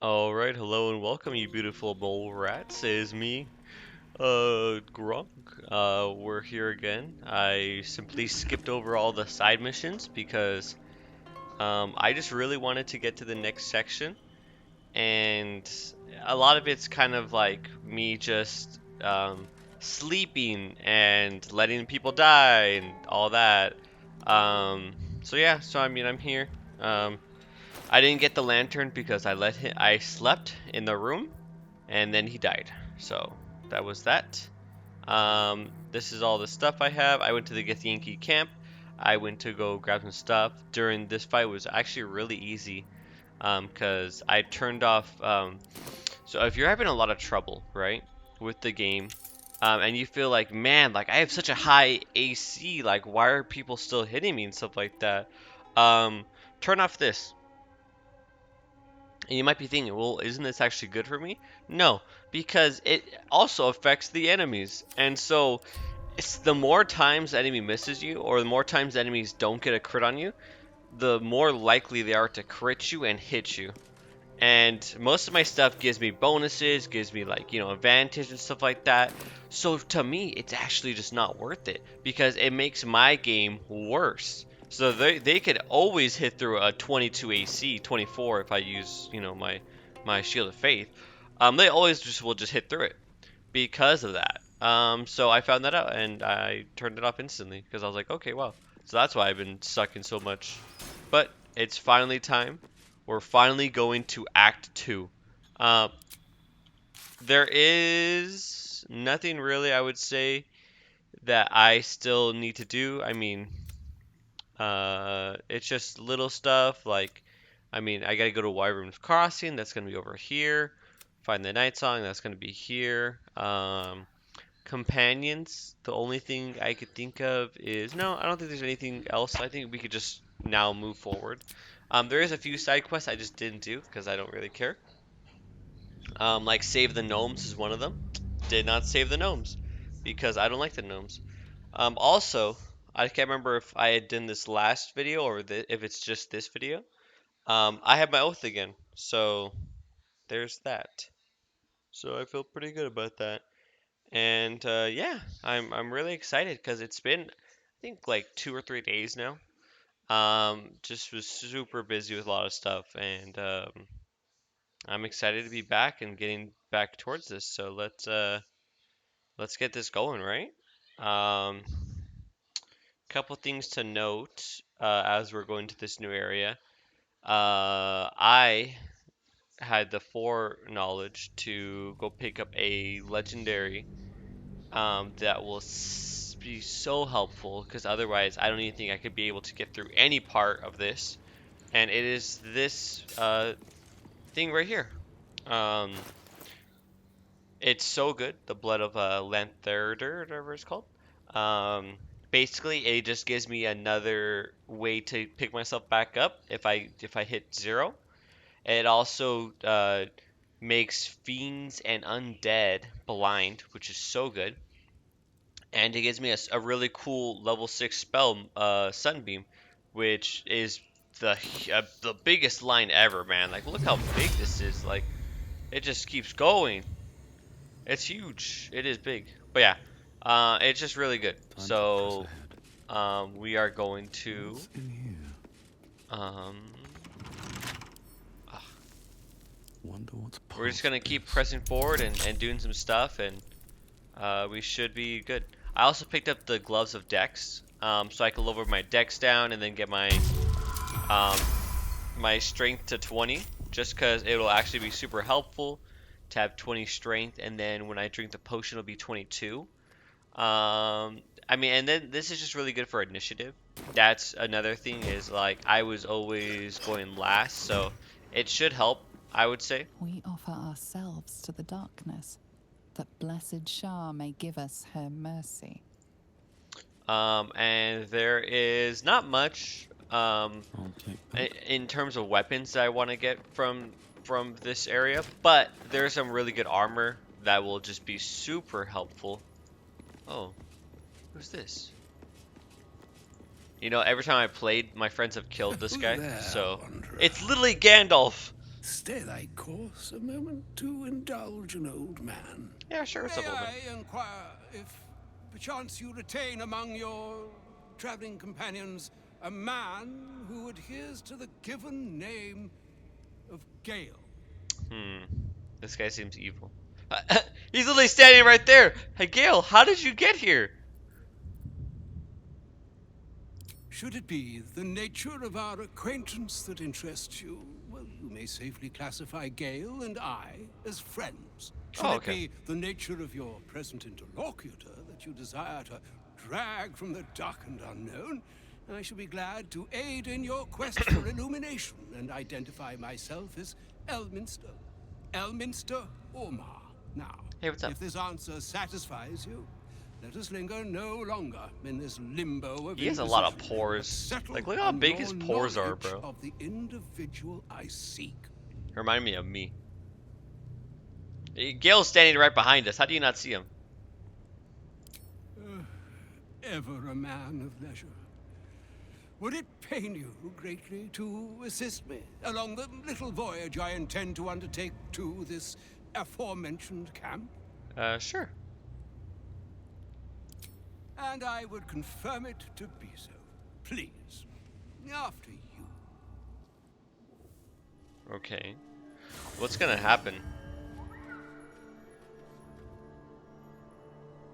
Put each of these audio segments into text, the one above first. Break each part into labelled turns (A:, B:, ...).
A: Alright, hello and welcome, you beautiful mole rats. It is me, Grunk. We're here again. I simply skipped over all the side missions because I just really wanted to get to the next section, and a lot of it's kind of like me just sleeping and letting people die and all that. Um, so yeah, I mean, I'm here. Um, I didn't get the lantern because I slept in the room and then he died. So that was that. This is all the stuff I have. I went to the Githyanki camp. I went to go grab some stuff. During this fight was actually really easy because I turned off. So if you're having a lot of trouble, right, with the game, and you feel like, man, like I have such a high AC, like why are people still hitting me and stuff like that? Um, Turn off this. And you might be thinking, well, isn't this actually good for me? No, because it also affects the enemies. And so it's the more times the enemy misses you, or the more times the enemies don't get a crit on you, the more likely they are to crit you and hit you. And most of my stuff gives me bonuses, gives me like, advantage and stuff like that. So to me, it's actually just not worth it because it makes my game worse. So they could always hit through a 22 AC, 24 if I use, my Shield of Faith. They always just will just hit through it because of that. So I found that out and I turned it off instantly because I was like, okay, wow. So that's why I've been sucking so much. But it's finally time. We're finally going to Act 2. Uh, there is nothing really, I would say, that I still need to do. I mean, it's just little stuff like, I gotta go to Wyvern's Crossing. That's gonna be over here. Find the Night Song. That's gonna be here. Companions, the only thing I could think of is no, I don't think there's anything else. I think we could just now move forward. There is a few side quests I just didn't do because I don't really care. Like save the gnomes is one of them. Did not save the gnomes because I don't like the gnomes. Also, I can't remember if I had done this last video or if it's just this video. I have my oath again, so there's that. So I feel pretty good about that. And yeah, I'm really excited because it's been I think like 2 or 3 days now. Just was super busy with a lot of stuff, and I'm excited to be back and getting back towards this. So let's get this going, right? Um, Couple things to note as we're going to this new area. I had the foreknowledge to go pick up a legendary that will be so helpful because otherwise I don't even think I could be able to get through any part of this. And it is this thing right here. Um, it's so good. The blood of Lantherder, whatever it's called. Um, Basically, it just gives me another way to pick myself back up if I hit zero. It also makes fiends and undead blind, which is so good. And it gives me a really cool level 6 spell, Sunbeam, which is the biggest line ever, man. Like, look how big this is. Like, it just keeps going. It's huge. It is big. But yeah, it's just really good.
B: Time to press
A: So,
B: ahead.
A: we are going to,
B: What's in here?
A: um, ah,
B: Wonder what's
A: we're just
B: past
A: gonna keep
B: this.
A: pressing forward and doing some stuff, and we should be good. I also picked up the gloves of Dex, so I can lower my Dex down and then get um, my strength to 20, just because it'll actually be super helpful to have 20 strength, and then when I drink the potion, it'll be 22. And then this is just really good for initiative. That's another thing is like I was always going last, so it should help, I would say.
C: We offer ourselves to the darkness, that blessed Shah may give us her mercy.
A: And there is not much
B: I'll take that.
A: in terms of weapons that I want to get from this area, but there's some really good armor that will just be super helpful. Oh, who's this? Every time I played, my friends have killed this
B: Who's
A: guy,
B: there,
A: so
B: wanderer?
A: it's literally Gandalf.
D: Stay thy course a moment to indulge an old man.
A: Yeah, sure, it's a
D: May
A: moment.
D: I inquire if perchance you retain among your traveling companions a man who adheres to the given name of Gale?
A: This guy seems evil. He's literally standing right there. Hey, Gale, how did you get here?
D: Should it be the nature of our acquaintance that interests you, well, you may safely classify Gale and I as friends. Should
A: Oh,
D: it
A: okay.
D: be the nature of your present interlocutor that you desire to drag from the dark and unknown, I shall be glad to aid in your quest for illumination and identify myself as Elminster. Elminster Ormar. Now,
A: Hey, what's up?
D: if this answer satisfies you, let us linger no longer in this limbo of
A: He has a lot of
D: indecision,
A: pores.
D: but settle
A: Like, look how
D: on
A: big
D: your
A: his pores are,
D: knowledge
A: bro.
D: of the individual I seek.
A: Remind me of me. Hey, Gale's standing right behind us. How do you not see him?
D: Ever a man of leisure. Would it pain you greatly to assist me along the little voyage I intend to undertake to this aforementioned camp?
A: Sure.
D: And I would confirm it to be so. Please. After you.
A: Okay. What's gonna happen?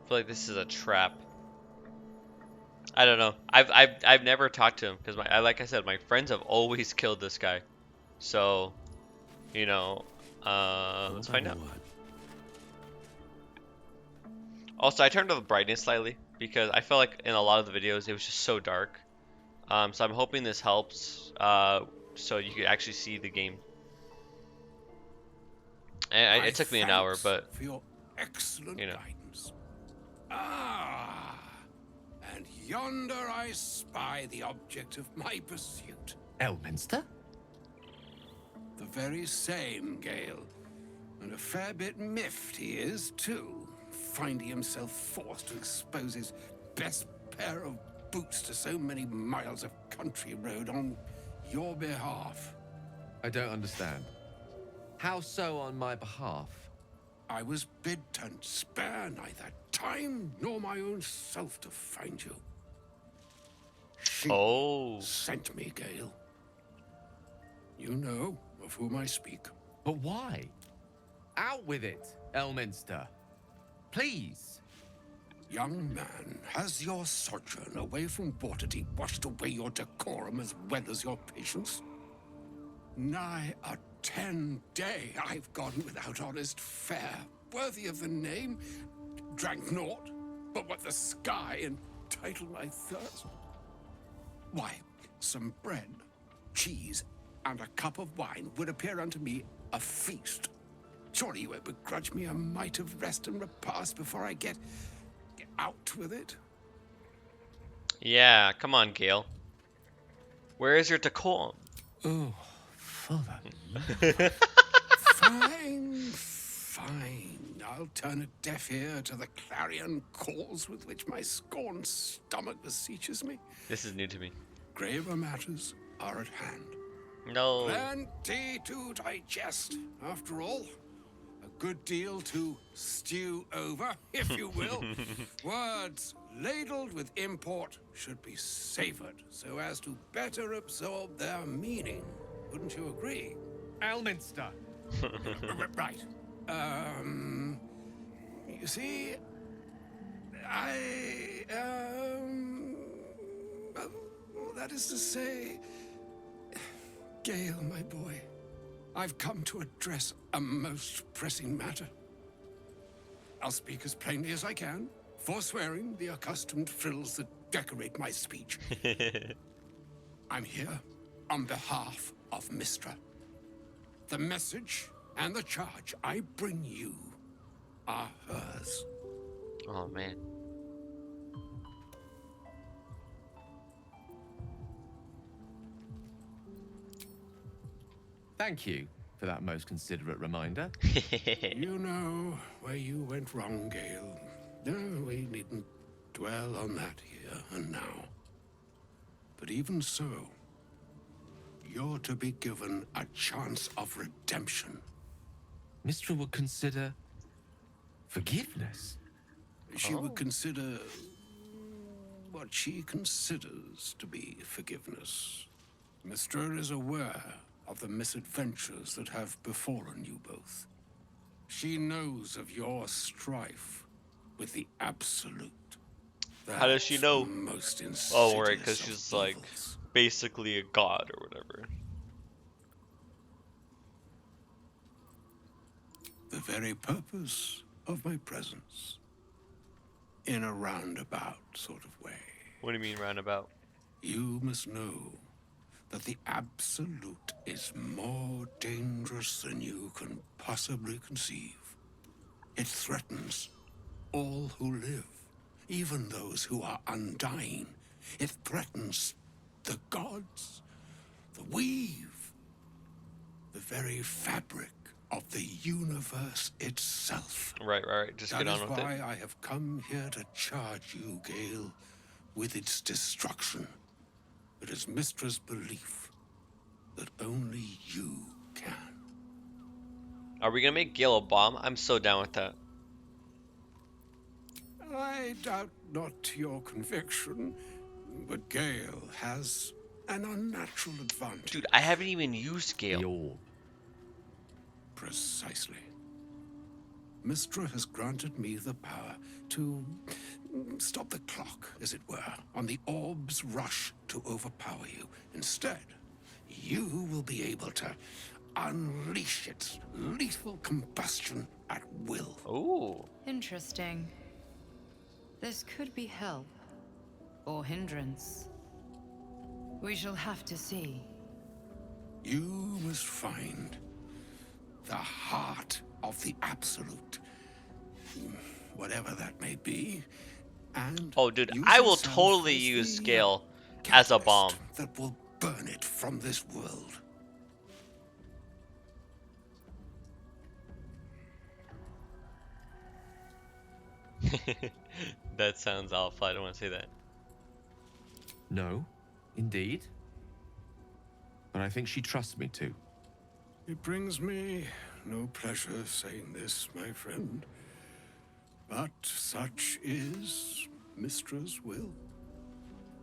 A: I feel like this is a trap. I don't know. I've never talked to him because like I said, my friends have always killed this guy. So, you know, let's find out. Also, I turned up the brightness slightly because I felt like in a lot of the videos it was just so dark. So I'm hoping this helps. So you can actually see the game. And it took me an hour, but
D: for your excellent
A: you know.
D: guidance. Ah, and yonder I spy the object of my pursuit.
E: Elminster?
D: The very same, Gale. And a fair bit miffed he is, too, finding himself forced to expose his best pair of boots to so many miles of country road on your behalf.
E: I don't understand. How so on my behalf?
D: I was bid to spare neither time nor my own self to find you. She sent me, Gale. You know of whom I speak.
E: But why? Out with it, Elminster. Please.
D: Young man, has your sojourn away from Waterdeep washed away your decorum as well as your patience? Nigh a 10-day I've gone without honest fare, worthy of the name, drank naught, but what the sky entitled my thirst. Why, some bread, cheese, and a cup of wine would appear unto me a feast. Surely you won't begrudge me a mite of rest and repast before I get out with it?
A: Yeah, come on, Gale. Where is your decorum?
E: Oh, father.
D: Fine, fine. I'll turn a deaf ear to the clarion calls with which my scorned stomach beseeches me.
A: This is new to me.
D: Graver matters are at hand.
A: No.
D: Plenty to digest, after all. A good deal to stew over, if you will. Words ladled with import should be savored so as to better absorb their meaning. Wouldn't you agree?
E: Elminster.
D: Right. You see, that is to say, Gale, my boy, I've come to address a most pressing matter. I'll speak as plainly as I can, forswearing the accustomed frills that decorate my speech. I'm here on behalf of Mistra. The message and the charge I bring you are hers.
A: Oh, man.
E: Thank you for that most considerate reminder.
D: You know where you went wrong, Gale. No, we needn't dwell on that here and now. But even so, you're to be given a chance of redemption.
E: Mistra would consider forgiveness.
D: She would
A: Oh.
D: consider what she considers to be forgiveness. Mistra is aware of the misadventures that have befallen you both. She knows of your strife with the Absolute.
A: How does she
D: That's
A: know?
D: the most insidious
A: Oh, right, because
D: of
A: she's like
D: evils.
A: basically a god or whatever.
D: The very purpose of my presence. In a roundabout sort of way.
A: What do you mean roundabout?
D: You must know that the Absolute is more dangerous than you can possibly conceive. It threatens all who live, even those who are undying. It threatens the gods, the weave, the very fabric of the universe itself.
A: Right. Just get
D: That is
A: on with
D: why
A: it.
D: I have come here to charge you, Gale, with its destruction. It is Mistra's belief that only you can.
A: Are we gonna make Gale a bomb? I'm so down with that.
D: I doubt not your conviction, but Gale has an unnatural advantage.
A: Dude, I haven't even used
E: The
A: Gale.
E: orb.
D: Precisely. Mistra has granted me the power to stop the clock, as it were, on the orb's rush to overpower you. Instead, you will be able to unleash its lethal combustion at will.
A: Ooh.
F: Interesting. This could be help. Or hindrance. We shall have to see.
D: You must find the heart of the Absolute, whatever that may be, and
A: Oh, dude,
D: use
A: I will
D: yourself
A: totally
D: as
A: use
D: the
A: Gale as a
D: catalyst
A: bomb.
D: that will burn it from this world.
A: That sounds awful. I don't want to say that.
E: No, indeed. But I think she trusts me too.
D: It brings me no pleasure saying this, my friend, but such is Mistra's will.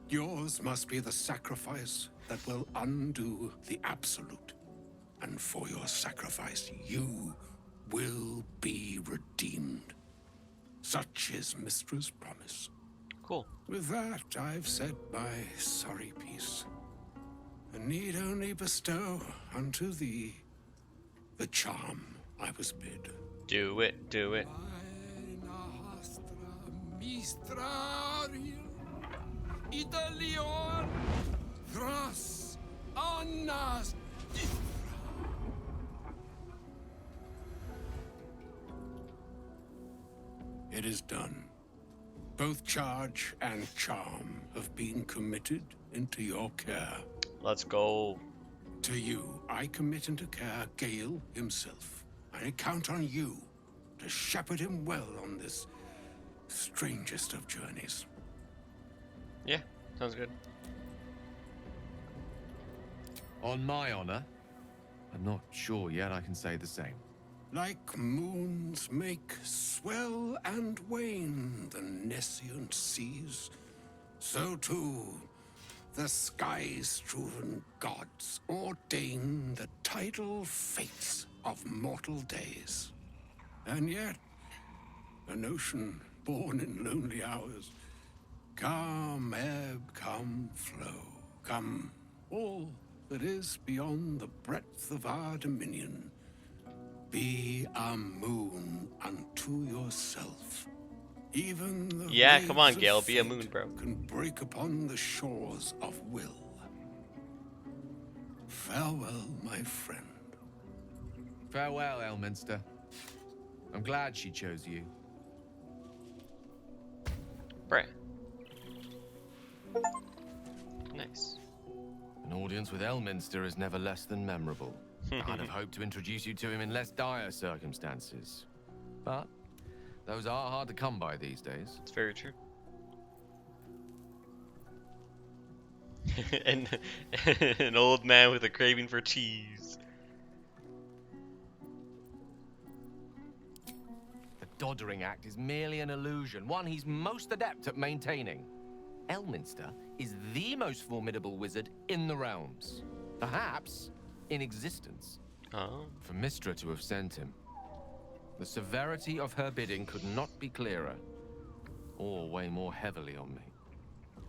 D: Yours must be the sacrifice that will undo the Absolute. And for your sacrifice, you will be redeemed. Such is Mistra's promise.
A: Cool.
D: With that, I've said my sorry piece, and need only bestow unto thee the charm I was bid.
A: Do it. Do it.
D: It is done. Both charge and charm have been committed into your care.
A: Let's go.
D: To you, I commit into care Gale himself. I count on you to shepherd him well on this strangest of journeys.
A: Yeah, sounds good.
E: On my honor, I'm not sure yet I can say the same.
D: Like moons make swell and wane the nescient seas, so too the sky-strewn gods ordain the tidal fates of mortal days. And yet, an ocean born in lonely hours, come ebb, come flow, come all that is beyond the breadth of our dominion. Be a moon unto yourself. Even the
A: Yeah, come on,
D: waves of
A: Gale, be a
D: fate
A: moon, bro.
D: can break upon the shores of will. Farewell, my friend.
E: Farewell, Elminster. I'm glad she chose you.
A: Right. Nice.
E: An audience with Elminster is never less than memorable. I'd have hoped to introduce you to him in less dire circumstances. But those are hard to come by these days.
A: It's very true. and an old man with a craving for cheese.
E: The Doddering Act is merely an illusion, one he's most adept at maintaining. Elminster is the most formidable wizard in the realms. Perhaps in existence.
A: Oh.
E: For Mystra to have sent him. The severity of her bidding could not be clearer, or weigh more heavily on me.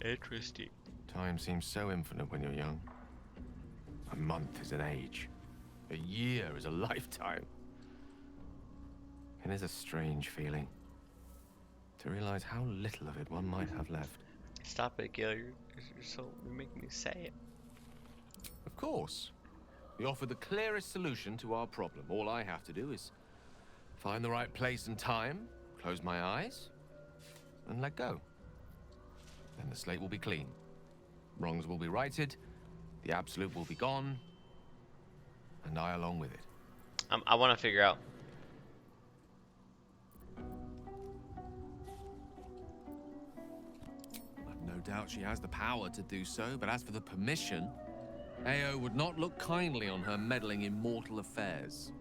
A: Interesting.
E: Time seems so infinite when you're young. A month is an age. A year is a lifetime. It is a strange feeling to realize how little of it one might have left.
A: Stop it, Gale. You're making me sad.
E: Of course. We offer the clearest solution to our problem. All I have to do is find the right place and time, close my eyes, and let go. Then the slate will be clean. Wrongs will be righted, the absolute will be gone, and I along with it.
A: I want to figure out.
E: I've no doubt she has the power to do so, but as for the permission, Ao would not look kindly on her meddling in mortal affairs.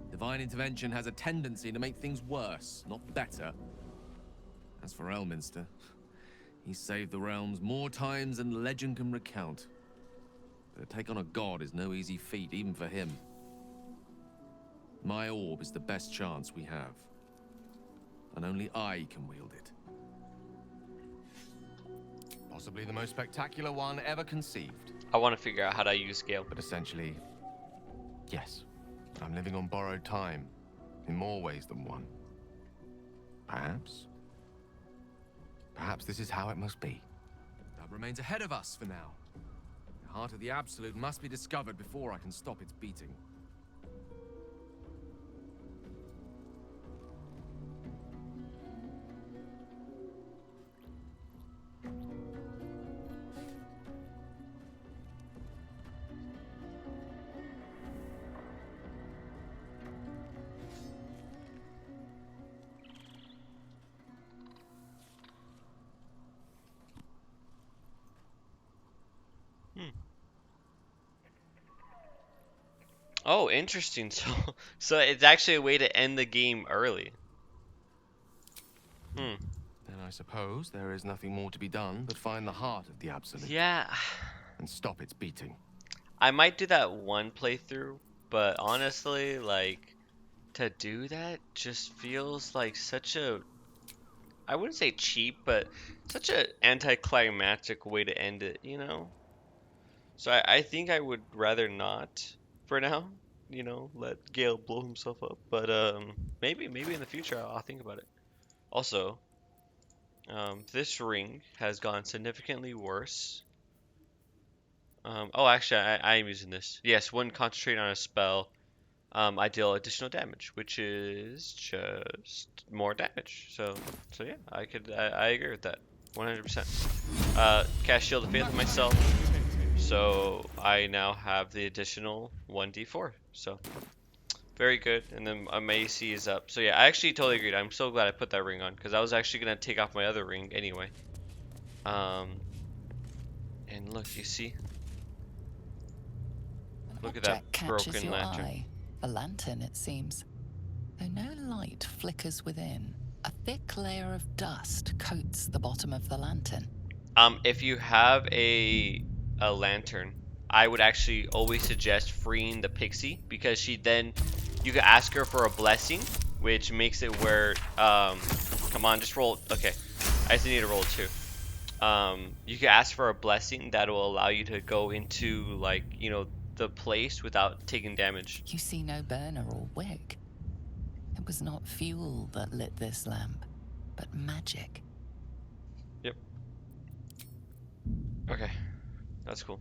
E: Divine intervention has a tendency to make things worse, not better. As for Elminster, he saved the realms more times than legend can recount. But to take on a god is no easy feat, even for him. My orb is the best chance we have. And only I can wield it. Possibly the most spectacular one ever conceived.
A: I want to figure out how to use Gale.
E: But essentially, yes. I'm living on borrowed time, in more ways than one. Perhaps this is how it must be. That remains ahead of us for now. The heart of the Absolute must be discovered before I can stop its beating.
A: Oh, interesting. So it's actually a way to end the game early.
E: Then I suppose there is nothing more to be done but find the heart of the Absolute.
A: Yeah.
E: And stop its beating.
A: I might do that one playthrough, but honestly, like, to do that just feels like such a, I wouldn't say cheap, but such a anticlimactic way to end it, you know? So I think I would rather not for now, you know, let Gale blow himself up. But maybe in the future I'll think about it. Also, this ring has gone significantly worse. Oh, actually, I am using this. Yes, when concentrating on a spell, I deal additional damage, which is just more damage. So yeah, I agree with that, 100%. Cast Shield of Faith on myself, so I now have the additional 1d4. So very good, and then my AC is up. So yeah, I actually totally agreed. I'm so glad I put that ring on because I was actually gonna take off my other ring anyway. And look, you see. Look at that broken
C: your
A: lantern.
C: Eye. A lantern, it seems. Though no light flickers within, a thick layer of dust coats the bottom of the lantern.
A: If you have a lantern, I would actually always suggest freeing the pixie because she then, you can ask her for a blessing, which makes it where, come on, just roll. Okay, I just need to roll 2. You can ask for a blessing that will allow you to go into, like, you know, the place without taking damage.
C: You see no burner or wick. It was not fuel that lit this lamp, but magic.
A: Yep. Okay, that's cool.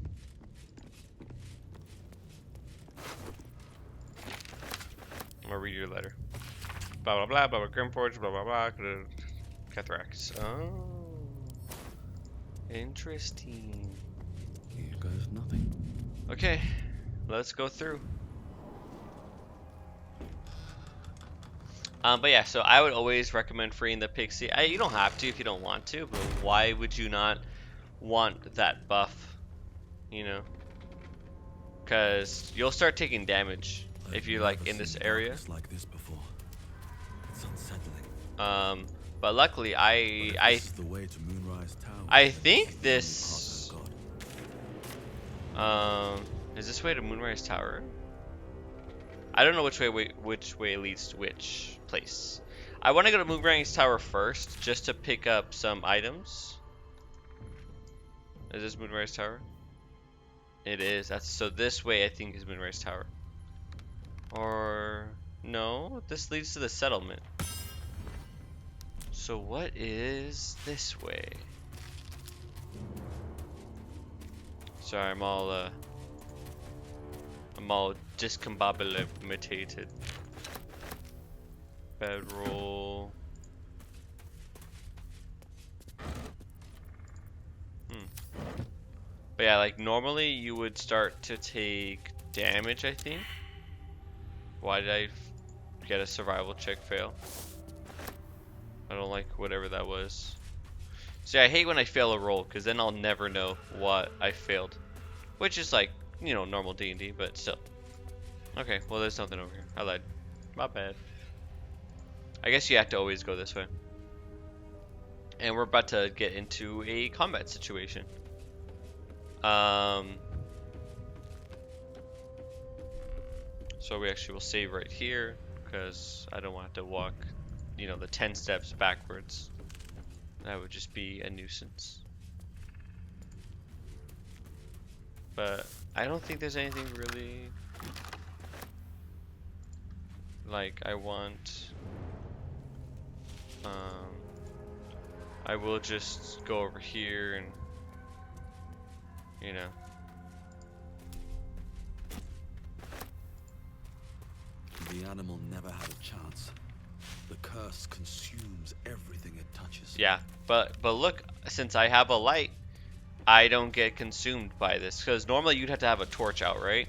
A: I'm gonna read your letter. Blah blah blah blah blah. Grimforge. Blah blah blah. Cathrax. Oh, interesting.
B: Here goes nothing.
A: Okay, let's go through. But yeah, so I would always recommend freeing the pixie. You don't have to if you don't want to, but why would you not want that buff? you know, because you'll start taking damage if you're like in this area.
B: Like this before. It's unsettling.
A: But luckily
B: This is the way to Moonrise Tower.
A: I think this is this way to Moonrise Tower. I don't know which way leads to which place. I want to go to Moonrise Tower first, just to pick up some items. Is this Moonrise Tower? It is. So this way I think is Moonrise Tower. Or no, this leads to the settlement. So what is this way? Sorry, I'm all discombobulated. Bedroll. But yeah, like normally you would start to take damage, I think. Why did I get a survival check fail? I don't like whatever that was. See, I hate when I fail a roll, because then I'll never know what I failed. Which is like, you know, normal D&D, but still. Okay, well there's nothing over here. I lied. My bad. I guess you have to always go this way. And we're about to get into a combat situation. So we actually will save right here, because I don't want to walk, you know, the 10 steps backwards. That would just be a nuisance. But I don't think there's anything really like I want. I will just go over here and, you know.
B: The animal never had a chance. The curse consumes everything it touches.
A: Yeah, but look, since I have a light, I don't get consumed by this, because normally you'd have to have a torch out, right?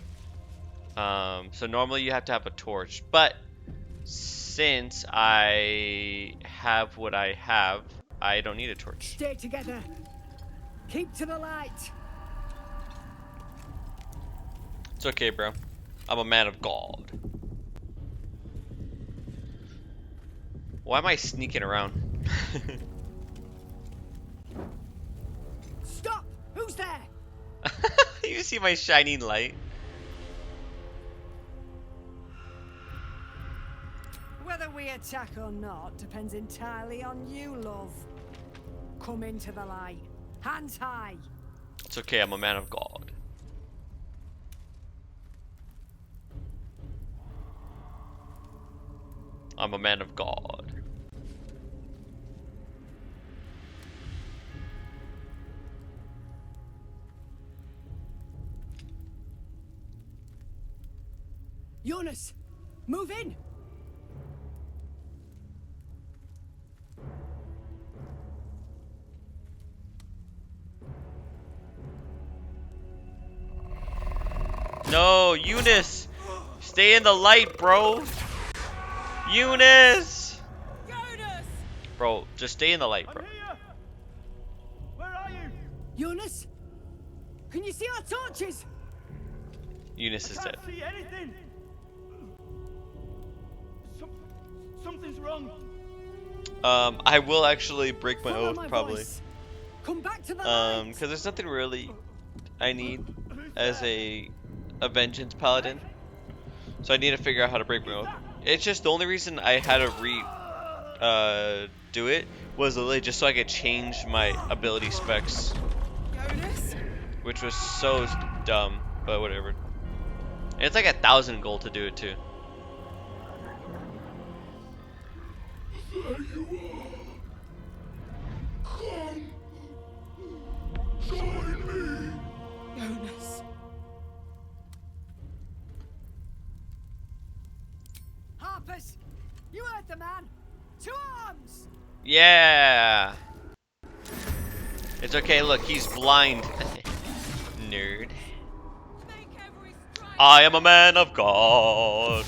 A: So normally you have to have a torch, but since I have what I have, I don't need a torch.
G: Stay together. Keep to the light.
A: It's okay, bro. I'm a man of God. Why am I sneaking around?
G: Stop! Who's there?
A: You see my shining light?
G: Whether we attack or not depends entirely on you, love. Come into the light. Hands high.
A: It's okay, I'm a man of God. I'm a man of God.
G: Jonas, move in.
A: No, Eunice! Stay in the light, bro! Eunice!
G: Jonas!
A: Bro, just stay in the light, bro.
H: I'm here! Where are you?
G: Jonas, can you see our torches?
A: Eunice is
H: I
A: dead.
H: can't see anything! Something's wrong.
A: I will actually break my
G: Follow
A: oath,
G: my
A: probably.
G: voice. Come back to the light.
A: Because there's nothing really I need as a vengeance paladin. So I need to figure out how to break my oath. It's just the only reason I had to do it was literally just so I could change my ability specs.
G: Jonas?
A: Which was so dumb, but whatever. And it's like 1,000 gold to do it too.
D: There you are. Come. Join me.
G: Jonas. Harpers, you heard the man. To arms!
A: Yeah. It's okay. Look, he's blind. Nerd. I am a man of God.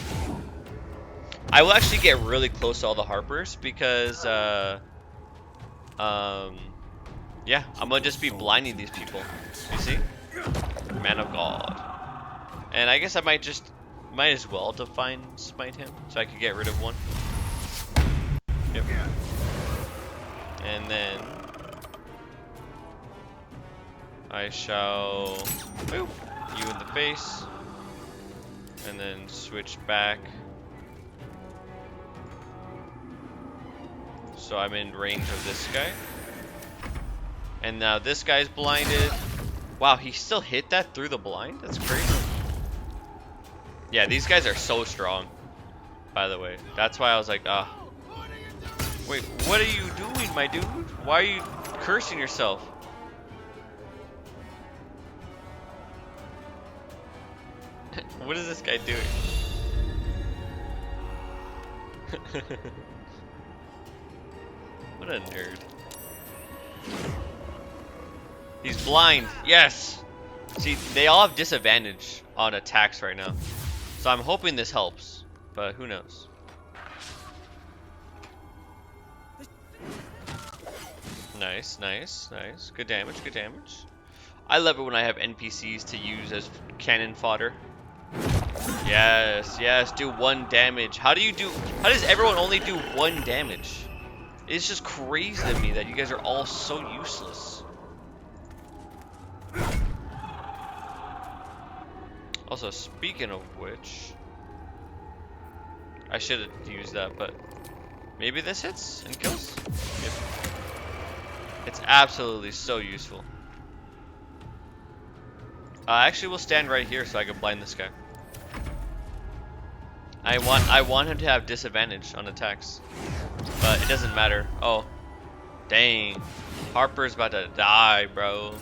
A: I will actually get really close to all the harpers because, yeah, I'm gonna just be blinding these people. You see? Man of God. And I guess I might as well Divine Smite him so I could get rid of one. Yep. And then I shall boop you in the face. And then switch back. So I'm in range of this guy. And now this guy's blinded. Wow, he still hit that through the blind? That's crazy. Yeah, these guys are so strong, by the way. That's why I was like, ah. Wait, what are you doing, my dude? Why are you cursing yourself? What is this guy doing? What a nerd. He's blind. Yes! See, they all have disadvantage on attacks right now. So I'm hoping this helps, but who knows. Nice, nice, nice. Good damage, good damage. I love it when I have NPCs to use as cannon fodder. Yes, yes, do 1 damage. How does everyone only do 1 damage? It's just crazy to me that you guys are all so useless. Also, speaking of which, I should have used that, but maybe this hits and kills? Yep. It's absolutely so useful. Actually, we'll stand right here so I can blind this guy. I want him to have disadvantage on attacks, but it doesn't matter. Oh, dang. Harper's about to die, bro.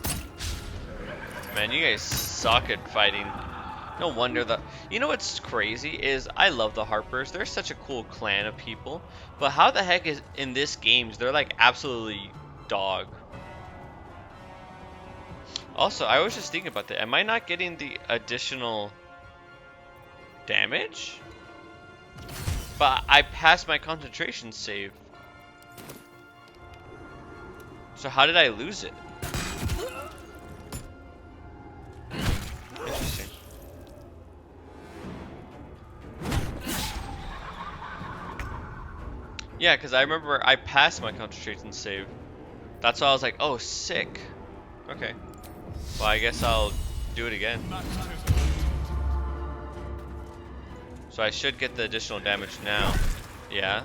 A: Man, you guys suck at fighting. No wonder that. You know what's crazy is I love the Harpers. They're such a cool clan of people. But how the heck is in this game they're like absolutely dog. Also, I was just thinking about that. Am I not getting the additional damage? But I passed my concentration save. So how did I lose it? Interesting. Yeah, because I remember I passed my concentration save. That's why I was like, oh, sick. Okay. Well, I guess I'll do it again. So I should get the additional damage now. Yeah.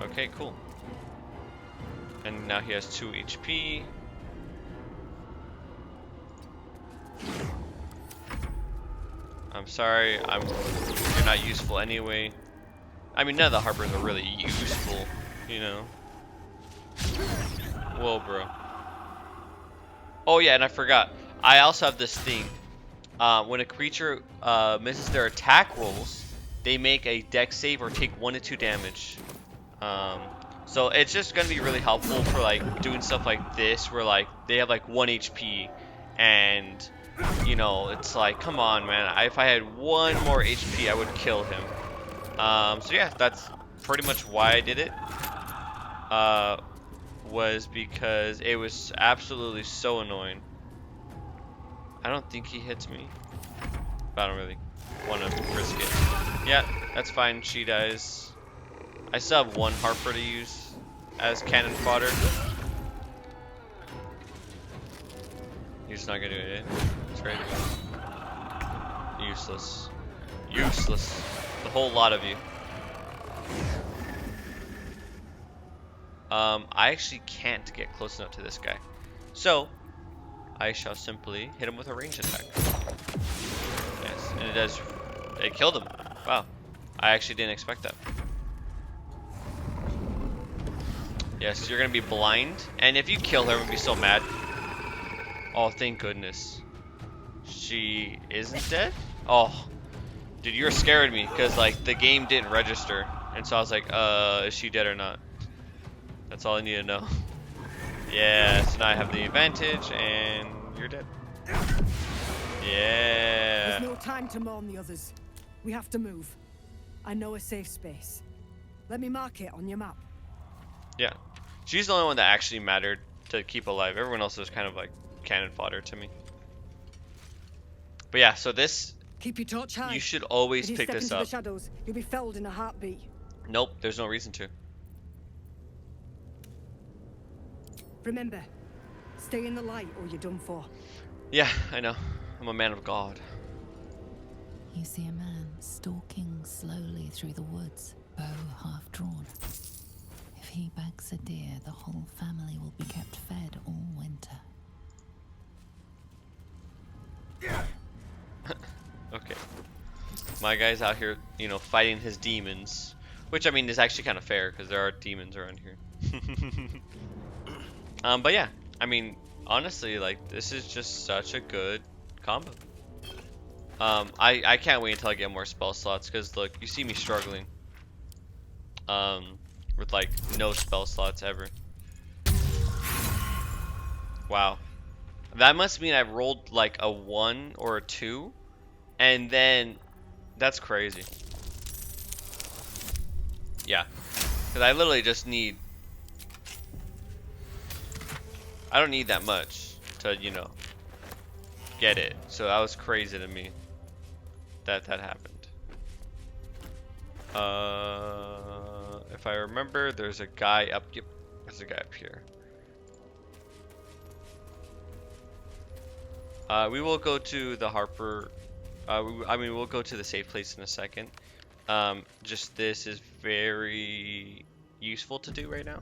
A: Okay, cool. And now he has 2 HP. I'm sorry, you're not useful anyway. I mean, none of the Harpers are really useful, you know. Whoa, bro. Oh yeah, and I forgot. I also have this thing. When a creature misses their attack rolls, they make a dex save or take 1 to 2 damage. So it's just gonna be really helpful for like doing stuff like this, where like they have like 1 HP, and you know it's like, come on, man. If I had 1 more HP, I would kill him. So yeah, that's pretty much why I did it. Was because it was absolutely so annoying. I don't think he hits me, but I don't really want to risk it. Yeah, that's fine. She dies. I still have 1 Harper to use as cannon fodder. You're just not gonna do it. It's ready to go. Useless. Useless. The whole lot of you. I actually can't get close enough to this guy. So, I shall simply hit him with a ranged attack. Yes, and it killed him. Wow. I actually didn't expect that. Yes, you're gonna be blind, and if you kill her, I'm gonna be so mad. Oh, thank goodness. She isn't dead? Oh. Dude, you're scaring me, because like the game didn't register. And so I was like, is she dead or not? That's all I need to know. Yeah, so now I have the advantage, and you're dead. Yeah.
G: There's no time to mourn the others. We have to move. I know a safe space. Let me mark it on your map.
A: Yeah. She's the only one that actually mattered to keep alive. Everyone else was kind of like cannon fodder to me. But yeah, so this,
G: Keep your torch high.
A: you should always
G: If you
A: pick
G: step
A: this
G: into the
A: up.
G: shadows, you'll be felled in a heartbeat.
A: Nope, there's no reason to.
G: Remember, stay in the light or you're done for.
A: Yeah, I know. I'm a man of God.
C: You see a man stalking slowly through the woods, bow half drawn. If he bags a deer, the whole family will be kept fed all winter.
A: Okay. My guy's out here, you know, fighting his demons. Which, I mean, is actually kind of fair, because there are demons around here. But yeah, I mean, honestly, like, this is just such a good combo. I can't wait until I get more spell slots, because, look, you see me struggling. With, like, no spell slots ever. Wow. That must mean I've rolled, like, a 1 or a 2. And then, that's crazy. Yeah. Because I literally just need... I don't need that much to, you know, get it. So that was crazy to me that that happened. If I remember, there's a guy up... Yep, there's a guy up here. We will go to the Harper... I mean, we'll go to the safe place in a second. Just this is very useful to do right now.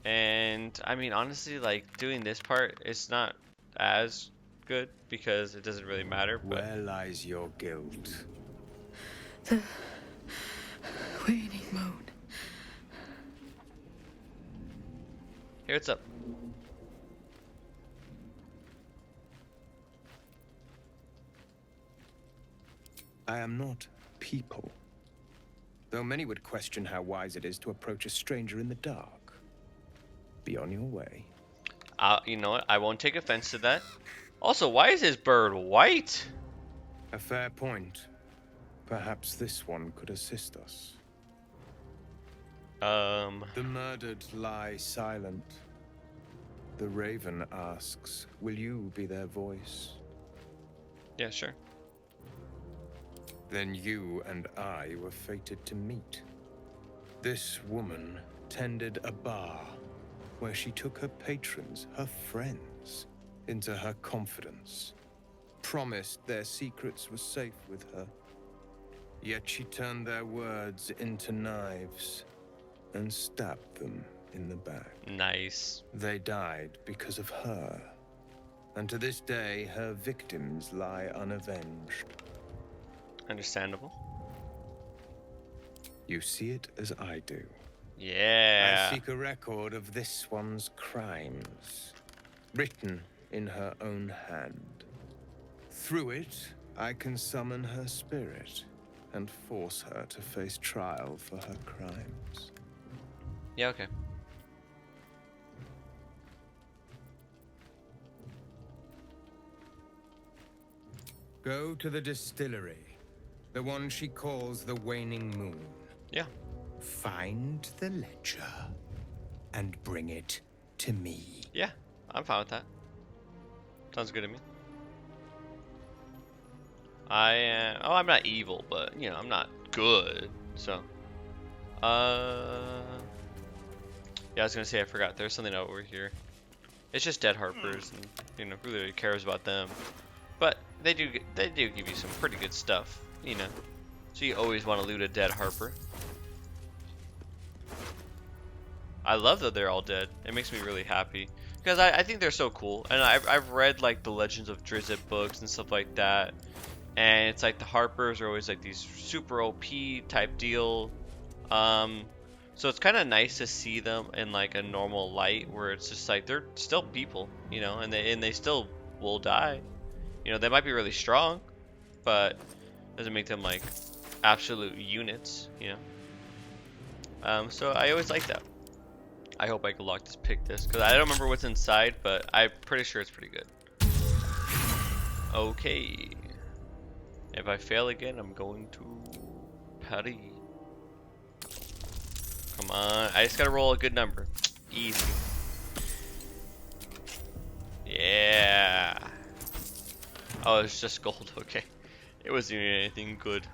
A: And I mean, honestly, like doing this part, it's not as good because it doesn't really matter. But
I: where lies your guilt?
J: The waning moon.
A: Hey, what's up?
I: I am not people. Though many would question how wise it is to approach a stranger in the dark. Be on your way.
A: You know what? I won't take offense to that. Also, why is his bird white?
I: A fair point. Perhaps this one could assist us. The murdered lie silent. The raven asks, will you be their voice?
A: Yeah, sure.
I: Then you and I were fated to meet. This woman tended a bar where she took her patrons, her friends, into her confidence. Promised their secrets were safe with her. Yet she turned their words into knives and stabbed them in the back.
A: Nice.
I: They died because of her. And to this day, her victims lie unavenged.
A: Understandable.
I: You see it as I do.
A: Yeah.
I: I seek a record of this one's crimes, written in her own hand. Through it, I can summon her spirit and force her to face trial for her crimes.
A: Yeah, okay.
I: Go to the distillery, the one she calls the Waning Moon.
A: Yeah.
I: Find the ledger and bring it to me.
A: Yeah, I'm fine with that. Sounds good to me. I'm not evil, but you know, I'm not good. So, yeah, I was gonna say I forgot. There's something over here. It's just dead harpers, and you know, who really cares about them? But they do give you some pretty good stuff, you know. So you always want to loot a dead harper. I love that they're all dead. It makes me really happy because I think they're so cool. And I've read like the Legends of Drizzt books and stuff like that. And it's like the Harpers are always like these super OP type deal. So it's kind of nice to see them in like a normal light where it's just like they're still people, you know, and they still will die. You know, they might be really strong, but doesn't make them like absolute units, you know. So I always like that. I hope I can pick this because I don't remember what's inside, but I'm pretty sure it's pretty good. Okay. If I fail again, I'm going to Paris. Come on, I just gotta roll a good number. Easy. Yeah. Oh, it's just gold. Okay. It wasn't even anything good.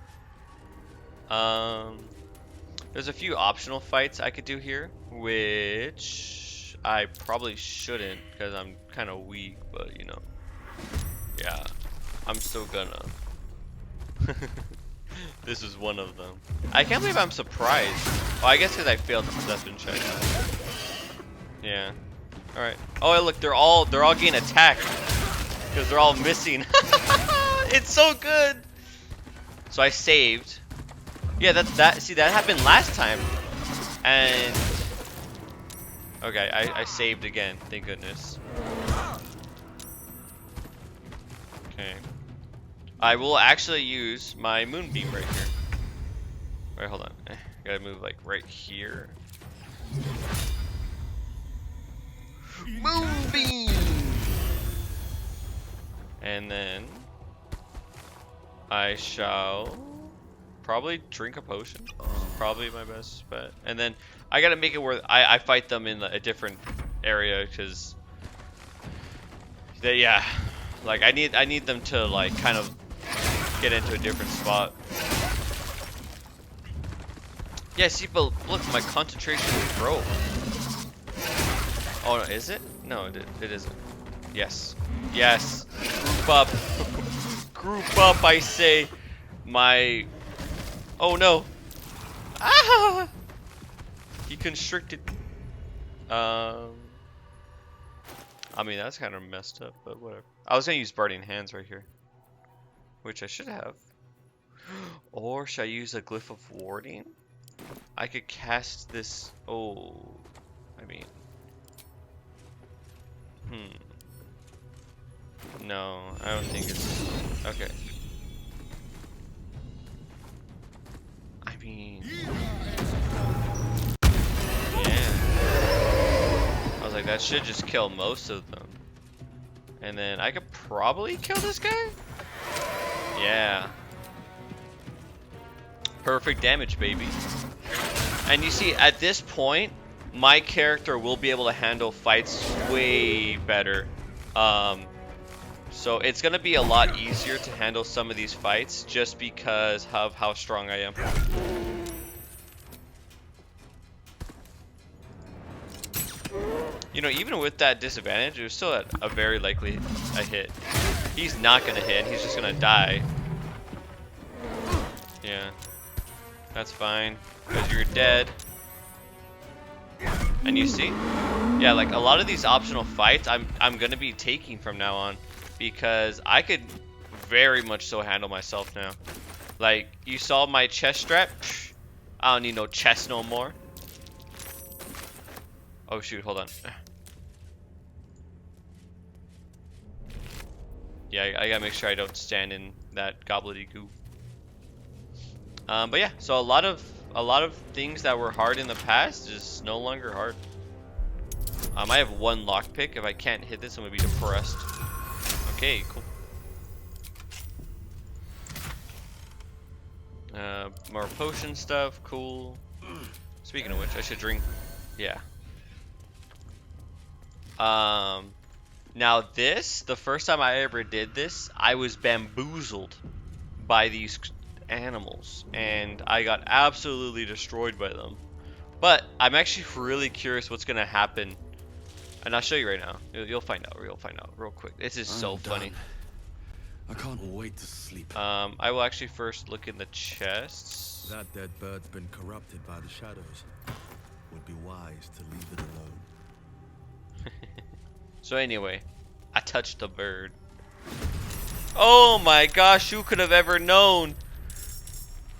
A: There's a few optional fights I could do here, which I probably shouldn't because I'm kind of weak, but you know. Yeah. I'm still gonna. This is one of them. I can't believe I'm surprised. Well, I guess because I failed the perception check. Yeah. All right. Oh, look, they're all getting attacked because they're all missing. It's so good. So I saved. Yeah, see, that happened last time, and okay, I saved again. Thank goodness. Okay. I will actually use my moonbeam right here. Wait, hold on. Gotta move like right here. Moonbeam! And then I shall probably drink a potion. Probably my best bet. And then I gotta make it where I fight them in a different area because yeah, like I need them to like kind of get into a different spot. Yeah, see, but look, my concentration broke. Oh, no, is it? No, it isn't. Yes. Yes. Group up. Group up, I say. My... Oh, no. Ah! He constricted. I mean, that's kind of messed up, but whatever. I was going to use Guardian Hands right here. Which I should have. Or should I use a Glyph of Warding? I could cast this... Oh... I mean... No, I don't think it's... Okay. I mean... Yeah. I was like, that should just kill most of them. And then I could probably kill this guy? Yeah. Perfect damage, baby. And you see, at this point, my character will be able to handle fights way better. So it's gonna be a lot easier to handle some of these fights just because of how strong I am. You know, even with that disadvantage, it was still at a very likely a hit. He's not gonna hit, he's just gonna die. Yeah. That's fine, because you're dead. And you see? Yeah, like a lot of these optional fights I'm gonna be taking from now on because I could very much so handle myself now. Like, you saw my chest strap? I don't need no chest no more. Oh shoot, hold on. Yeah, I gotta make sure I don't stand in that gobbledygook. But yeah, so a lot of things that were hard in the past is no longer hard. I have one lockpick. If I can't hit this, I'm gonna be depressed. Okay, cool. More potion stuff, cool. Speaking of which, I should drink. Yeah. Now this, the first time I ever did this, I was bamboozled by these animals, and I got absolutely destroyed by them. But I'm actually really curious what's gonna happen, and I'll show you right now. You'll find out. You'll find out real quick. This is so funny.
B: I can't wait to sleep.
A: I will actually first look in the chests.
B: That dead bird's been corrupted by the shadows. Would be wise to leave it alone.
A: So anyway, I touched the bird. Oh my gosh, who could have ever known?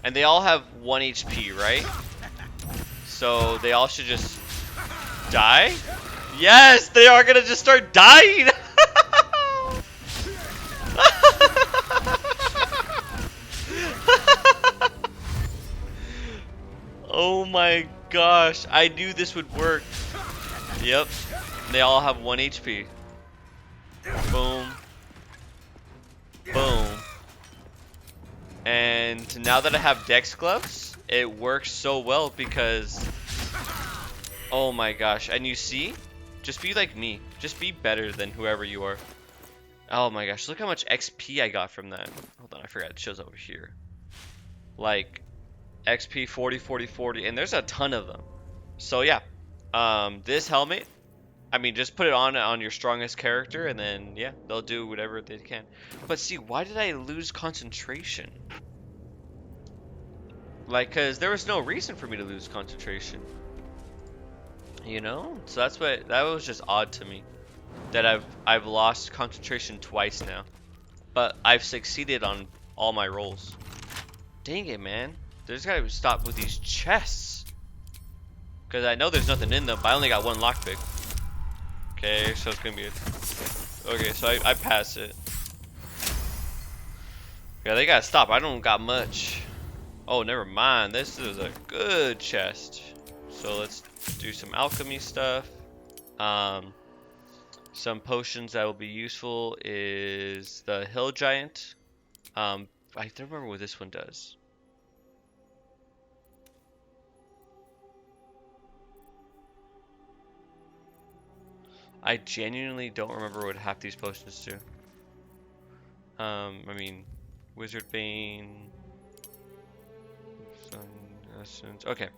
A: And they all have 1 HP, right? So they all should just die? Yes, they are gonna just start dying! Oh my gosh, I knew this would work. Yep, they all have 1 HP. Boom. Boom. And now that I have Dex gloves, it works so well because Oh my gosh. And you see? Just be like me. Just be better than whoever you are. Oh my gosh. Look how much XP I got from that. Hold on. I forgot. It shows over here. Like, XP 40, 40, 40. And there's a ton of them. So yeah. This helmet. I mean, just put it on your strongest character. And then, yeah. They'll do whatever they can. But see, why did I lose concentration? Like, because there was no reason for me to lose concentration. You know? So that was just odd to me. That I've lost concentration twice now. But I've succeeded on all my rolls. Dang it, man. There's gotta stop with these chests. Because I know there's nothing in them, but I only got one lockpick. Okay, so it's gonna be okay, so I pass it. Yeah, they gotta stop. I don't got much. Oh, never mind. This is a good chest. So let's do some alchemy stuff. Some potions that will be useful is the Hill Giant. I don't remember what this one does. I genuinely don't remember what half these potions do. I mean, Wizard Bane. Sun Essence. Okay.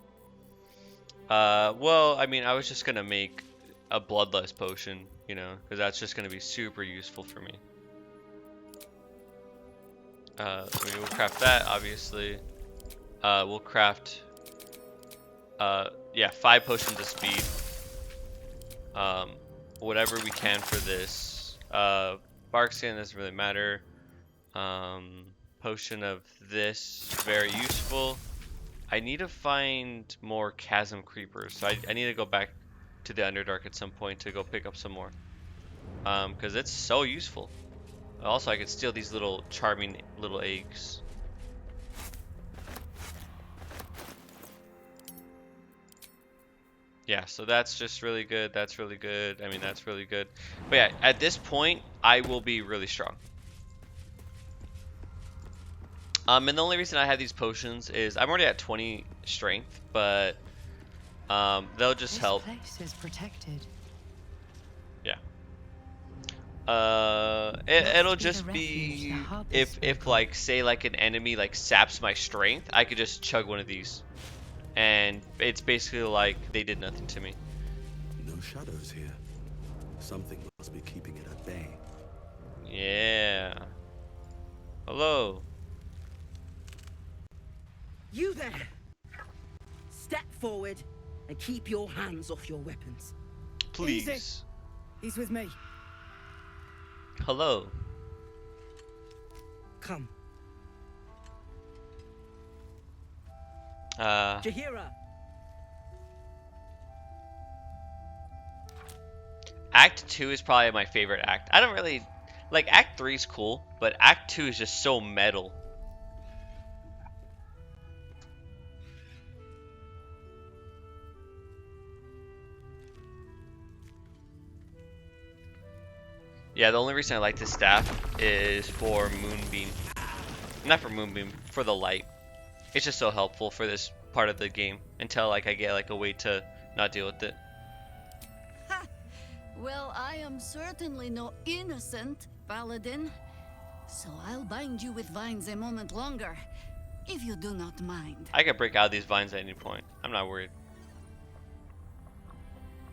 A: Well, I mean, I was just gonna make a Bloodlust potion, you know, because that's just gonna be super useful for me. I mean, we'll craft that, obviously. We'll craft, yeah, 5 potions of speed. Whatever we can for this. Bark skin doesn't really matter. Potion of this, very useful. I need to find more chasm creepers, so I need to go back to the Underdark at some point to go pick up some more. Because it's so useful. Also, I could steal these little charming little eggs. Yeah, so that's just really good. That's really good. I mean, that's really good. But yeah, at this point, I will be really strong. And the only reason I have these potions is I'm already at 20 strength, but they'll just help.
F: This place is protected.
A: Yeah. It'll just be if like say like an enemy like saps my strength, I could just chug one of these, and it's basically like they did nothing to me.
B: No shadows here. Something must be keeping it at bay.
A: Yeah. Hello.
K: You there! Step forward and keep your hands off your weapons.
A: Please.
G: Easy. He's with me.
A: Hello.
K: Come.
A: Jahira. Act 2 is probably my favorite act. I don't really like Act 3 is cool, but Act 2 is just so metal. Yeah, the only reason I like this staff is for Moonbeam. Not for Moonbeam, for the light. It's just so helpful for this part of the game until like I get like a way to not deal with it.
L: Ha! Well, I am certainly no innocent, Paladin. So I'll bind you with vines a moment longer, if you do not mind.
A: I can break out of these vines at any point. I'm not worried.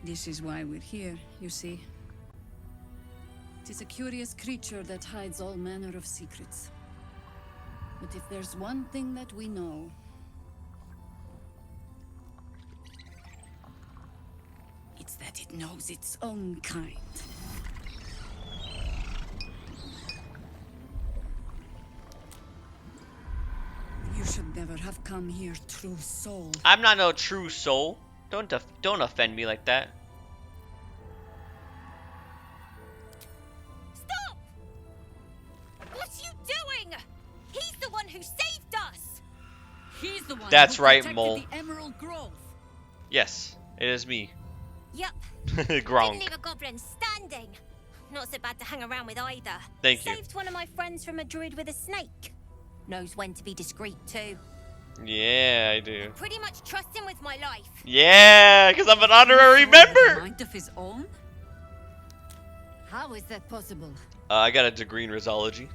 M: This is why we're here, you see. It is a curious creature that hides all manner of secrets. But if there's one thing that we know, it's that it knows its own kind. You should never have come here, true soul.
A: I'm not no true soul. Don't offend me like that.
L: He's the one
A: That's
L: who
A: right,
L: protected
A: Mole.
L: the Emerald Grove.
A: Yes, it is me.
N: Yep.
A: Gronk.
N: Didn't leave a goblin standing. Not so bad to hang around with either.
A: Thank you.
N: Saved one of my friends from a druid with a snake. Knows when to be discreet too.
A: Yeah, I do.
N: Pretty much trust him with my life.
A: Yeah, because I'm an honorary
F: A
A: member.
F: mind of his own?
L: How is that possible?
A: I got a degree in Rizology.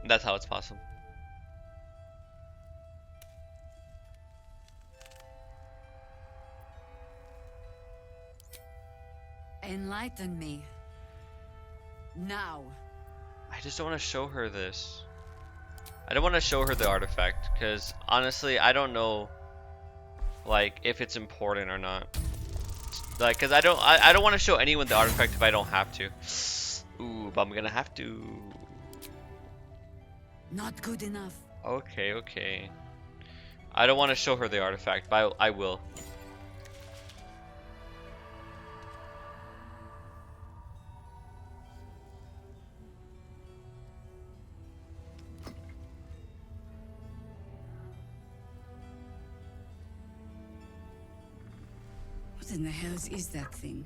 A: That's how it's possible.
F: Enlighten me. Now.
A: I just don't want to show her this. I don't want to show her the artifact because honestly, I don't know, like, if it's important or not. Like, cause I don't want to show anyone the artifact if I don't have to. Ooh, but I'm gonna have to.
F: Not good enough.
A: Okay, okay. I don't want to show her the artifact, but I will.
F: What in the hells is that thing?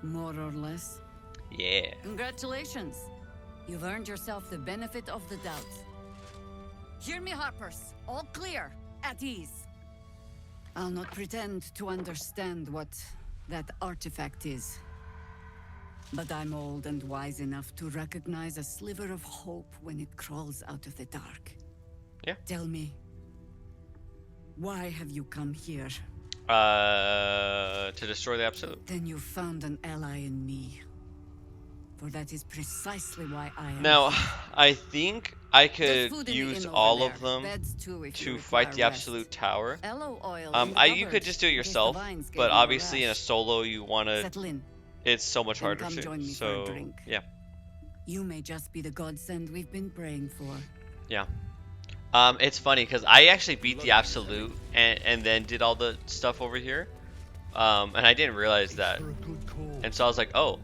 F: More or less.
A: Yeah.
F: Congratulations. You've earned yourself the benefit of the doubt. Hear me, Harpers. All clear. At ease. I'll not pretend to understand what that artifact is. But I'm old and wise enough to recognize a sliver of hope when it crawls out of the dark.
A: Yeah.
F: Tell me, why have you come here?
A: To destroy the Absolute.
F: Then you found an ally in me. For that is precisely why I am
A: Now,
F: here.
A: I think I
F: There's
A: could
F: food in the
A: use
F: inn over
A: all
F: there.
A: of them
F: Beds too, if you
A: to fight
F: require
A: the
F: rest.
A: Absolute Tower.
F: Aloe oil in the
A: You could
F: cupboard,
A: just do it
F: in case the
A: yourself,
F: vines gave
A: but
F: you a
A: obviously in a
F: rash.
A: solo you wanna.
F: Settle in.
A: It's so much
F: Then
A: harder
F: come
A: to.
F: join me for
A: So
F: a drink.
A: yeah,
F: You may just be the godsend we've been praying for.
A: yeah. It's funny because I actually beat the Absolute and then did all the stuff over here. And I didn't realize that. And so I was like, oh.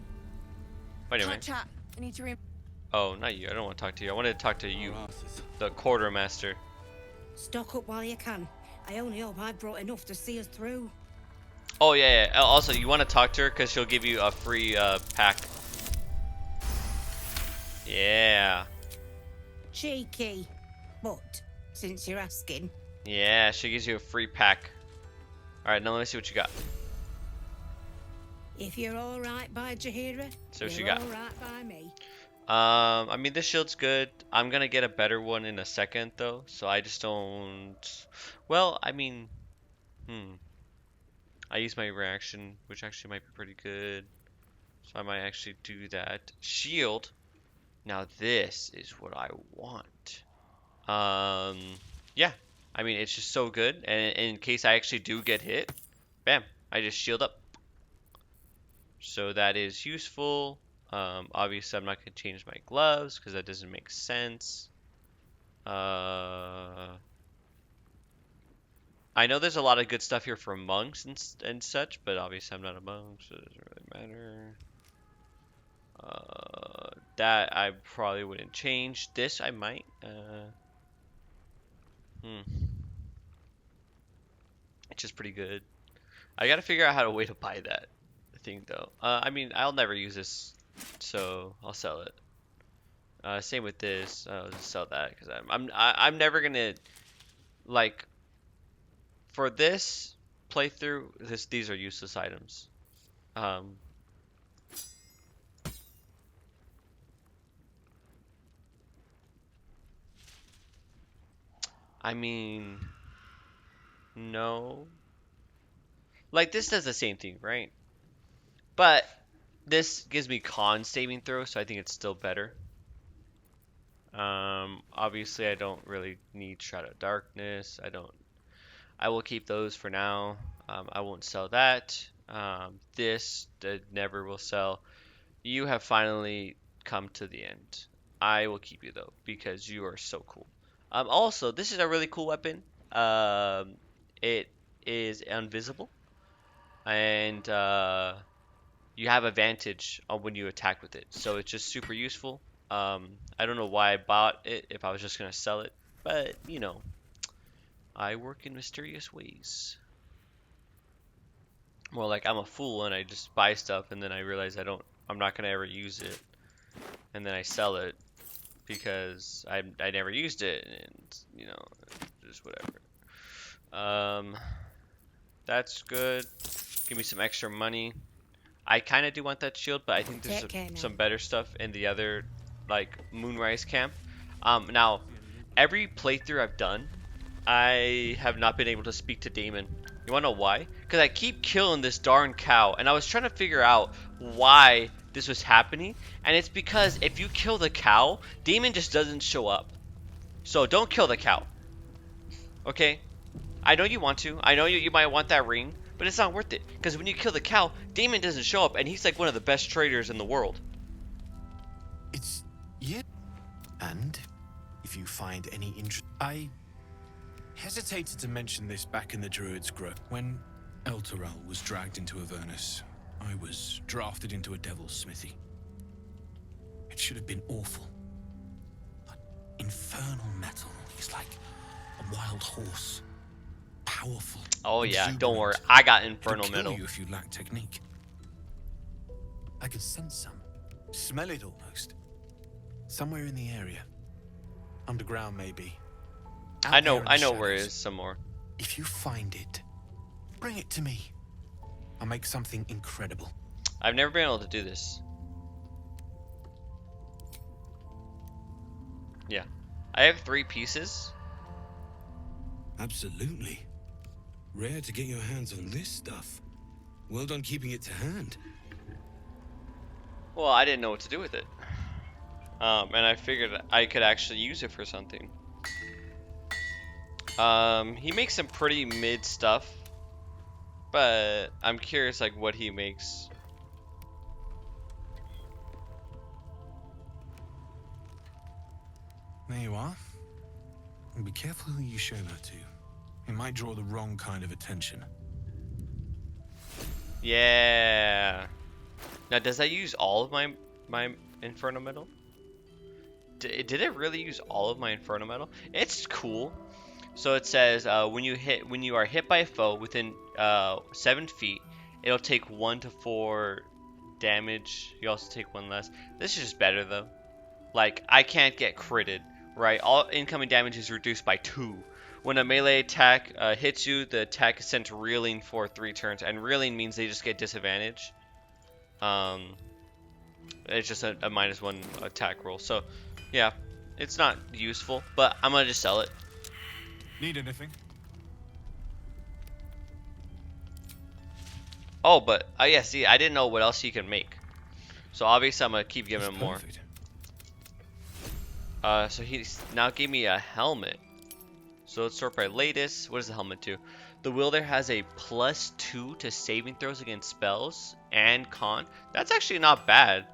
A: Wait a minute.
G: Chat. I need to
A: Oh, not you. I don't want to talk to you. I wanted to talk to you, the quartermaster.
K: Stock up while you can. I only hope I brought enough to see us through.
A: Oh yeah, yeah. Also, you want to talk to her because she'll give you a free pack. Yeah.
K: Cheeky. But, since you're asking,
A: Yeah, she gives you a free pack. All right, now let me see what you got.
K: if you're alright by Jaheira,
A: So what
K: you're
A: you got?
K: alright by me.
A: I mean, this shield's good. I'm gonna get a better one in a second, though. So I just don't. Well, I mean, I use my reaction, which actually might be pretty good. So I might actually do that. Shield. Now this is what I want. Yeah. I mean, it's just so good. And in case I actually do get hit, bam, I just shield up. So that is useful. Obviously, I'm not going to change my gloves because that doesn't make sense. I know there's a lot of good stuff here for monks and such, but obviously I'm not a monk, so it doesn't really matter. That I probably wouldn't change. This I might. It's just pretty good. I gotta figure out how to way to buy that thing though. I mean, I'll never use this, so I'll sell it. Same with this. I'll just sell that because I'm never gonna like for this playthrough. These are useless items. I mean, no. Like this does the same thing, right? But this gives me con saving throw, so I think it's still better. Obviously I don't really need Shroud of Darkness. I will keep those for now. I won't sell that. This never will sell. You have finally come to the end. I will keep you though because you are so cool. Also, this is a really cool weapon. It is invisible, and you have advantage on when you attack with it. So it's just super useful. I don't know why I bought it if I was just gonna sell it, but you know, I work in mysterious ways. Well, like I'm a fool and I just buy stuff and then I realize I'm not gonna ever use it, and then I sell it because I never used it, and you know, just whatever. That's good. Give me some extra money. I kind of do want that shield, but I think there's some better stuff in the other, like Moonrise camp. Now, every playthrough I've done, I have not been able to speak to Damon. You wanna know why? Because I keep killing this darn cow, and I was trying to figure out why this was happening, and it's because if you kill the cow, Damon just doesn't show up. So don't kill the cow. Okay? I know you want to. I know you might want that ring, but it's not worth it. Because when you kill the cow, Damon doesn't show up, and he's like one of the best traders in the world.
O: It's... yeah. And if you find any interest... I hesitated to mention this back in the Druid's Grove. When Elturel was dragged into Avernus, I was drafted into a devil's smithy. It should have been awful. But infernal metal is like a wild horse. Powerful.
A: Oh yeah, don't worry. I got infernal
O: It'll kill
A: metal.
O: you if you lack technique. I could sense some. Smell it almost. Somewhere in the area. Underground maybe.
A: I know where it is some more.
O: If you find it, bring it to me. I'll make something incredible.
A: I've never been able to do this. Yeah. I have 3 pieces.
D: Absolutely. Rare to get your hands on this stuff. Well done keeping it to hand.
A: Well, I didn't know what to do with it. And I figured I could actually use it for something. He makes some pretty mid stuff, but I'm curious like what he makes.
O: There you are. And be careful who you show that to. It might draw the wrong kind of attention.
A: Yeah. Now, does that use all of my Inferno Metal? Did it really use all of my Inferno Metal? It's cool. So it says when you are hit by a foe within 7 feet, it'll take 1 to 4 damage. You also take 1 less. This is just better though. Like I can't get critted, right? All incoming damage is reduced by 2. When a melee attack hits you, the attack is sent reeling for 3 turns, and reeling means they just get disadvantage. It's just a -1 attack roll. So, yeah, it's not useful, but I'm gonna just sell it.
O: Need anything?
A: Oh, but yeah, see, I didn't know what else he can make. So obviously, I'm gonna keep giving him more. So he now gave me a helmet. So let's sort by latest. What does the helmet do? The wielder has a +2 to saving throws against spells and con. That's actually not bad.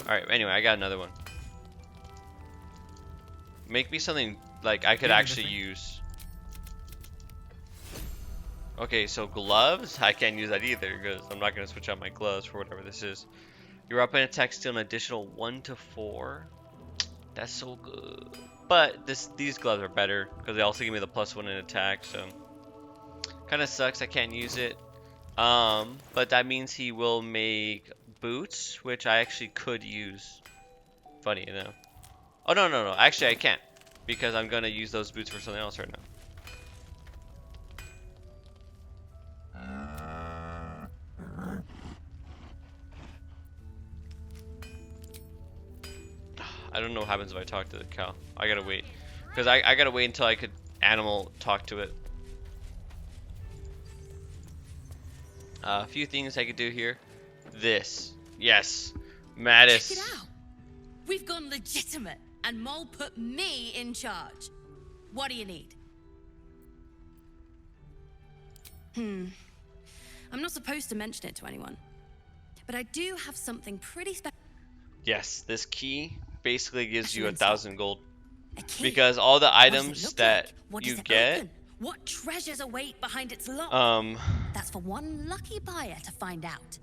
A: Alright, anyway, I got another one. Make me something like I could actually use. Okay, so gloves. I can't use that either because I'm not going to switch out my gloves for whatever this is. Your weapon attack steal an additional 1 to 4. That's so good. But these gloves are better because they also give me the +1 in attack, so kind of sucks I can't use it. But that means he will make boots, which I actually could use. Funny enough. Oh no, actually I can't because I'm gonna use those boots for something else right now. I don't know what happens if I talk to the cow. I gotta wait. Because I gotta wait until I could animal talk to it. A few things I could do here. This. Yes. Mattis.
P: Check it out. We've gone legitimate, and Mole put me in charge. What do you need? I'm not supposed to mention it to anyone, but I do have something pretty special.
A: Yes, this key basically gives you
P: Excellent.
A: 1,000 gold. Because all the items that
P: What
A: you
P: does it
A: get,
P: open? What treasures await behind its lock? That's for one lucky buyer to find out.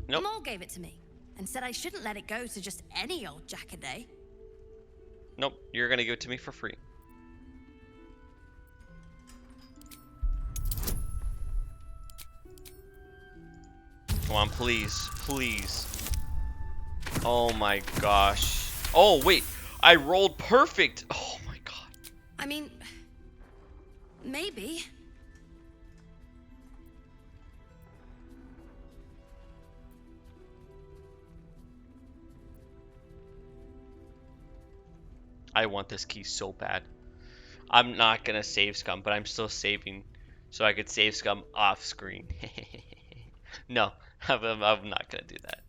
A: Nope.
P: Mole gave it to me and said I shouldn't let it go to just any old jackaday.
A: nope, you're gonna give it to me for free. Come on, please. Please. Oh my gosh. Oh, wait. I rolled perfect. Oh my god.
P: I mean, maybe.
A: I want this key so bad. I'm not gonna save scum, but I'm still saving so I could save scum off screen. No, I'm not gonna do that.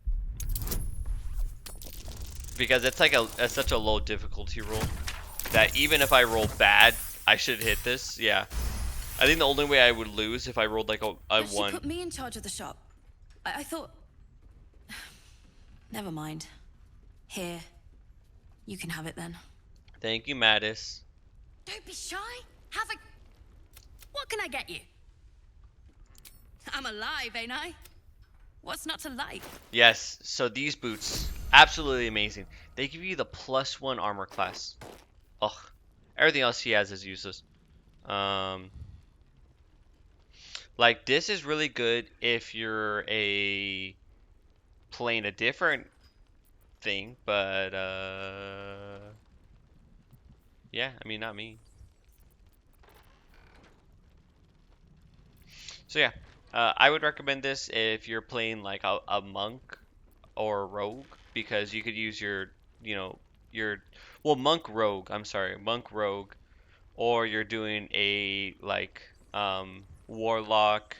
A: Because it's like a such a low difficulty roll that even if I roll bad, I should hit this. Yeah. I think the only way I would lose if I rolled like a
P: But she
A: 1.
P: put me in charge of the shop. I thought... Never mind. Here. You can have it then.
A: Thank you, Mattis.
P: Don't be shy. Have a... What can I get you? I'm alive, ain't I? What's not to like?
A: Yes, so these boots, absolutely amazing. They give you the +1 armor class. Ugh. Everything else he has is useless. Like, this is really good if you're playing a different thing, but, yeah, I mean, not me. So, yeah, I would recommend this if you're playing, like, a monk or a rogue, because you could use your, well, monk rogue, I'm sorry, monk rogue, or you're doing a, like, warlock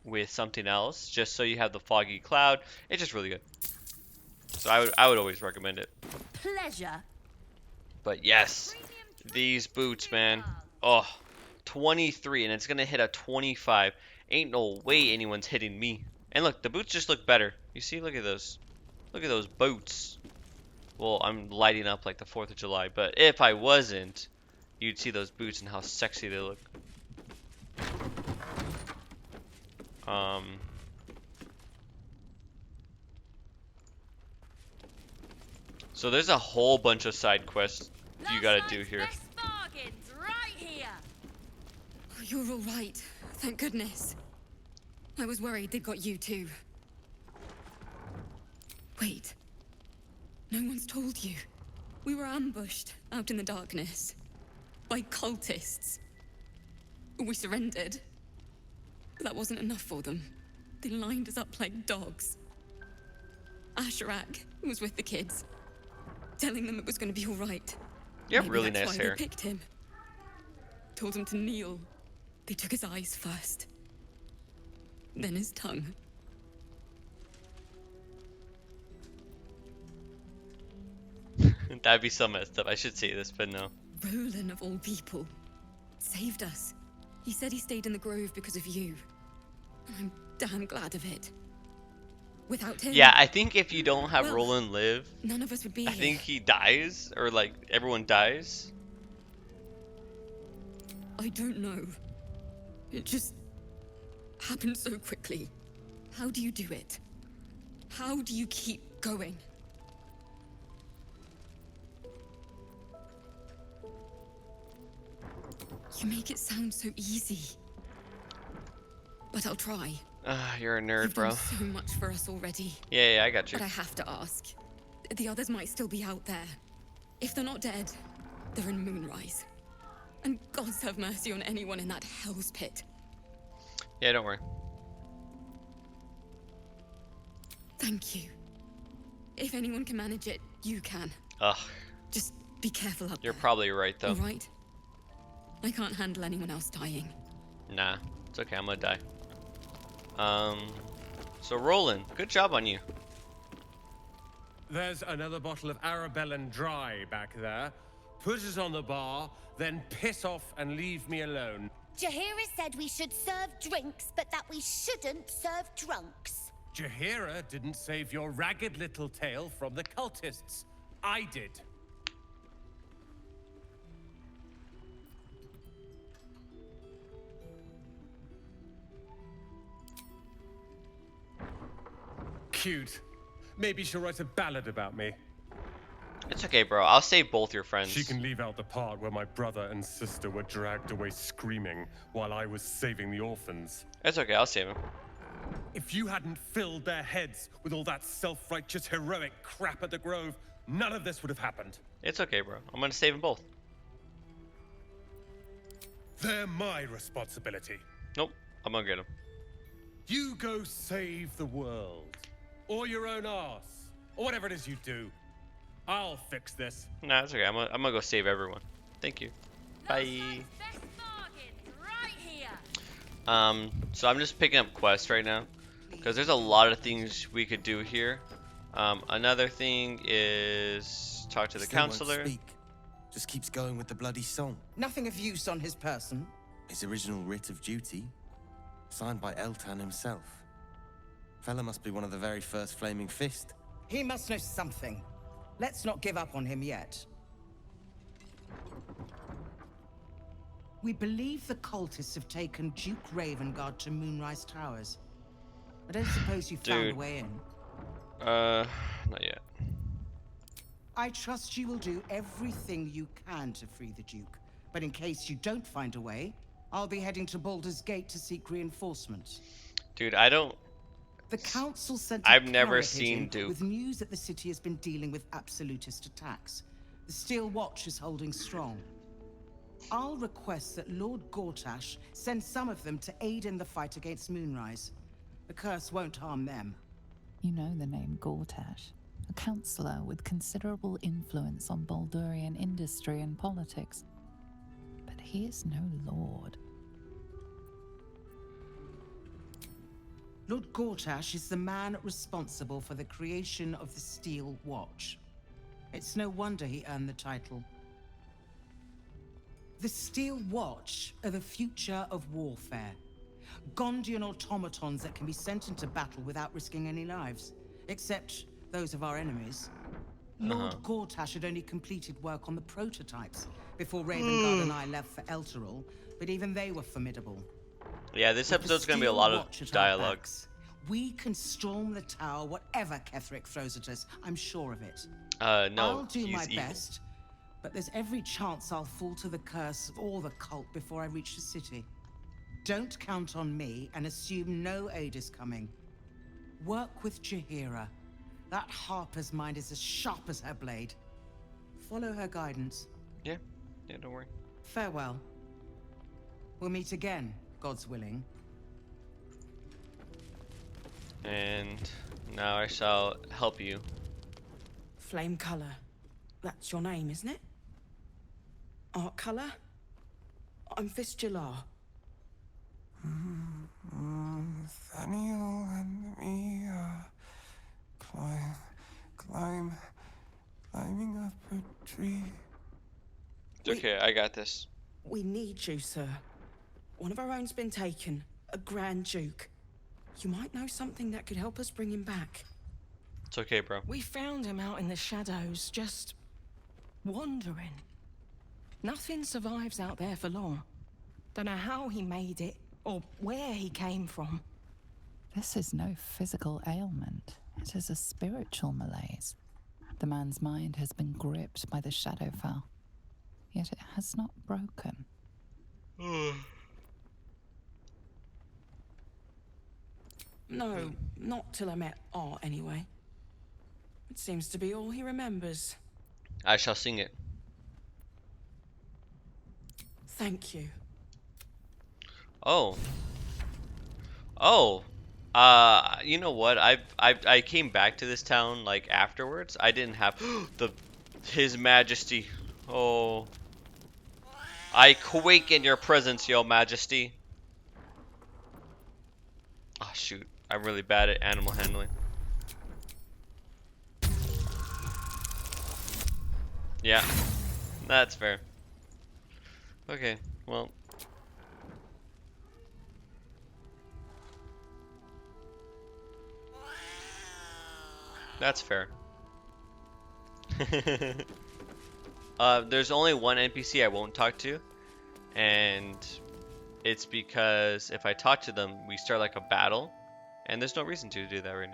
A: with something else, just so you have the foggy cloud. It's just really good. So I would always recommend it.
P: Pleasure.
A: But yes, these boots, man. Oh, 23, and it's gonna hit a 25. Ain't no way anyone's hitting me. And look, the boots just look better. You see, look at those. Look at those boots. Well, I'm lighting up like the 4th of July, but if I wasn't, you'd see those boots and how sexy they look. So there's a whole bunch of side quests you gotta do here.
P: Right here.
J: Oh, you're all right. Thank goodness. I was worried they got you too. Wait. No one's told you. We were ambushed out in the darkness by cultists. We surrendered. But that wasn't enough for them. They lined us up like dogs. Asherak was with the kids, telling them it was going to be all right.
A: You have
J: Maybe
A: really
J: that's
A: nice
J: why
A: hair.
J: They picked him. Told him to kneel. They took his eyes first. Then his tongue.
A: That'd be so messed up. I should say this, but no.
J: Roland, of all people, saved us. He said he stayed in the grove because of you. And I'm damn glad of it. Without him...
A: Yeah, I think if you don't have
J: well,
A: Roland live,
J: none of us would be
A: I
J: here.
A: think he dies, or like everyone dies.
J: I don't know. It just happened so quickly. How do you do it? How do you keep going? You make it sound so easy. But I'll try.
A: You're a nerd,
J: You've
A: bro.
J: done so much for us already.
A: Yeah, I got you.
J: But I have to ask. The others might still be out there. If they're not dead, they're in Moonrise. And gods have mercy on anyone in that hell's pit.
A: Yeah, don't worry.
J: Thank you. If anyone can manage it, you can.
A: Ugh.
J: Just be careful up
A: You're
J: there.
A: probably right, though.
J: All right? I can't handle anyone else dying.
A: Nah, it's okay. I'm gonna die. So Roland, good job on you.
Q: There's another bottle of Arabellan Dry back there. Put it on the bar, then piss off and leave me alone.
N: Jaheira said we should serve drinks, but that we shouldn't serve drunks.
Q: Jaheira didn't save your ragged little tail from the cultists. I did. Cute. Maybe she'll write a ballad about me.
A: It's okay, bro. I'll save both your friends.
Q: She can leave out the part where my brother and sister were dragged away screaming while I was saving the orphans.
A: It's okay. I'll save him.
Q: If you hadn't filled their heads with all that self-righteous heroic crap at the Grove, none of this would have happened.
A: It's okay, bro. I'm gonna save them both.
Q: They're my responsibility.
A: Nope. I'm gonna get them.
Q: You go save the world. Or your own arse. Or whatever it is you do. I'll fix this.
A: Nah, it's okay. I'm gonna go save everyone. Thank you. Bye. So I'm just picking up quests right now because there's a lot of things we could do here. Another thing is talk to the
R: Still won't
A: counselor.
R: speak. Just keeps going with the bloody song.
K: Nothing of use on his person.
R: His original writ of duty, signed by Eltan himself. Fella must be one of the very first Flaming Fist.
K: He must know something. Let's not give up on him yet. We believe the cultists have taken Duke Ravengard to Moonrise Towers. I don't suppose you found a way in.
A: Not yet.
K: I trust you will do everything you can to free the Duke. But in case you don't find a way, I'll be heading to Baldur's Gate to seek reinforcements.
A: Dude, I don't...
K: The council sent
A: I've
K: a
A: never
K: carrier
A: seen
K: pigeon
A: Duke.
K: with news that the city has been dealing with absolutist attacks. The Steel Watch is holding strong. I'll request that Lord Gortash send some of them to aid in the fight against Moonrise. The curse won't harm them.
C: You know the name Gortash, a councillor with considerable influence on Baldurian industry and politics. But he is no lord.
K: Lord Gortash is the man responsible for the creation of the Steel Watch. It's no wonder he earned the title. The Steel Watch are the future of warfare. Gondian automatons that can be sent into battle without risking any lives, except those of our enemies. Lord Gortash had only completed work on the prototypes before Ravengard and I left for Elturel, but even they were formidable.
A: Yeah, this
K: With the
A: episode's gonna be a
K: Steel
A: lot
K: Watch
A: of
K: at our
A: dialogue.
K: backs, we can storm the tower whatever Ketheric throws at us, I'm sure of it.
A: No,
K: I'll do
A: he's
K: my
A: evil.
K: best, but there's every chance I'll fall to the curse or the cult before I reach the city. Don't count on me and assume no aid is coming. Work with Jaheira. That Harper's mind is as sharp as her blade. Follow her guidance.
A: Yeah, don't worry.
K: Farewell. We'll meet again, God's willing.
A: And now I shall help you.
S: Flame color. That's your name, isn't it? Art color? I'm Fistula.
T: Nathaniel and me climbing up a tree.
A: It's okay, I got this.
S: We need you, sir. One of our own's been taken, a Grand Duke. You might know something that could help us bring him back.
A: It's okay, bro.
S: We found him out in the shadows, just wandering. Nothing survives out there for long. Don't know how he made it, or where he came from.
C: This is no physical ailment. It is a spiritual malaise. The man's mind has been gripped by the Shadowfell, yet it has not broken.
S: No, not till I met Art, anyway. It seems to be all he remembers.
A: I shall sing it.
S: Thank you.
A: Oh. You know what? I came back to this town like afterwards. I didn't have His Majesty. Oh. I quake in your presence, Your Majesty. Oh shoot. I'm really bad at animal handling. Yeah. That's fair. Okay, well. That's fair. There's only one NPC I won't talk to, and it's because if I talk to them, we start like a battle, and there's no reason to do that right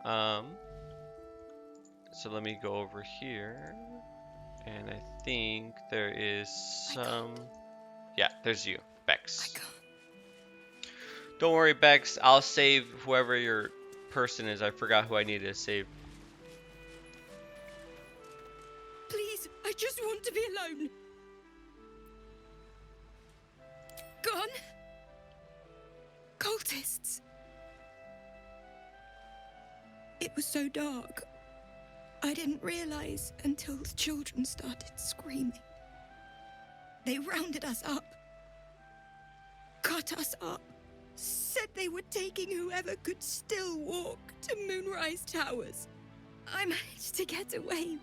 A: now. So let me go over here, and I think there is some. Yeah, there's you, Bex. Don't worry, Bex. I'll save whoever your person is. I forgot who I needed to save.
J: Please, I just want to be alone. Gone. Cultists. It was so dark. I didn't realize until the children started screaming. They rounded us up. Cut us up. Said they were taking whoever could still walk to Moonrise Towers. I managed to get away.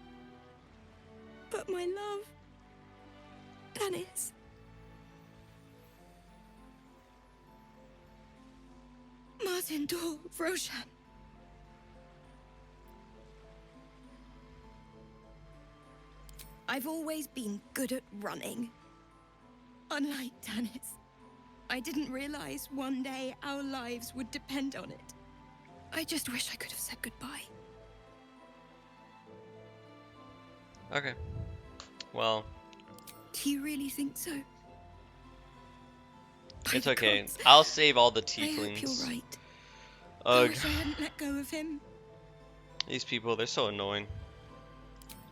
J: But my love, Dennis. Martin Dor, Roshan. I've always been good at running. Unlike Dennis, I didn't realize one day our lives would depend on it. I just wish I could have said goodbye.
A: Okay. Well.
J: Do you really think so?
A: It's okay. I'll save all the
J: I hope
A: tieflings.
J: you're right. I
A: Ugh.
J: wish I hadn't let go of him.
A: These people, they're so annoying.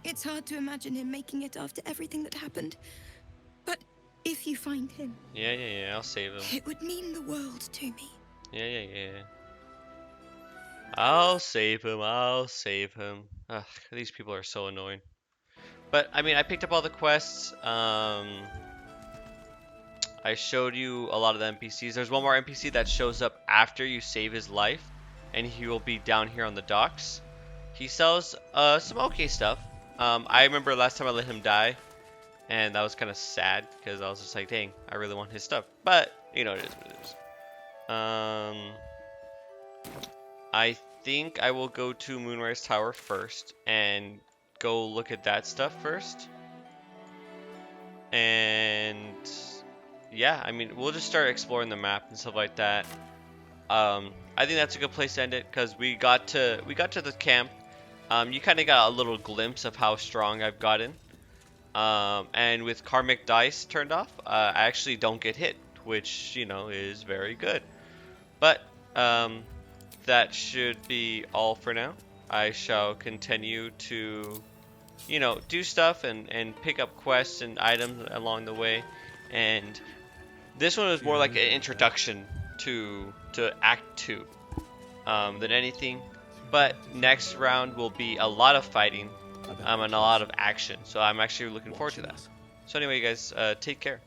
J: It's hard to imagine him making it after everything that happened. But if you find him,
A: Yeah, I'll save him.
J: it would mean the world to me.
A: Yeah. I'll save him. Ugh, these people are so annoying. But, I mean, I picked up all the quests. I showed you a lot of the NPCs. There's one more NPC that shows up after you save his life. And he will be down here on the docks. He sells some okay stuff. I remember last time I let him die. And that was kind of sad. Because I was just like, dang, I really want his stuff. But, you know, it is what it is. I think I will go to Moonrise Tower first. And go look at that stuff first. And yeah, I mean, we'll just start exploring the map and stuff like that. I think that's a good place to end it because we got to the camp. You kind of got a little glimpse of how strong I've gotten. And with karmic dice turned off, I actually don't get hit, which, you know, is very good. But that should be all for now. I shall continue to, you know, do stuff and pick up quests and items along the way. And this one was more like an introduction to Act 2 than anything. But next round will be a lot of fighting and a lot of action. So I'm actually looking forward to that. So anyway, guys, take care.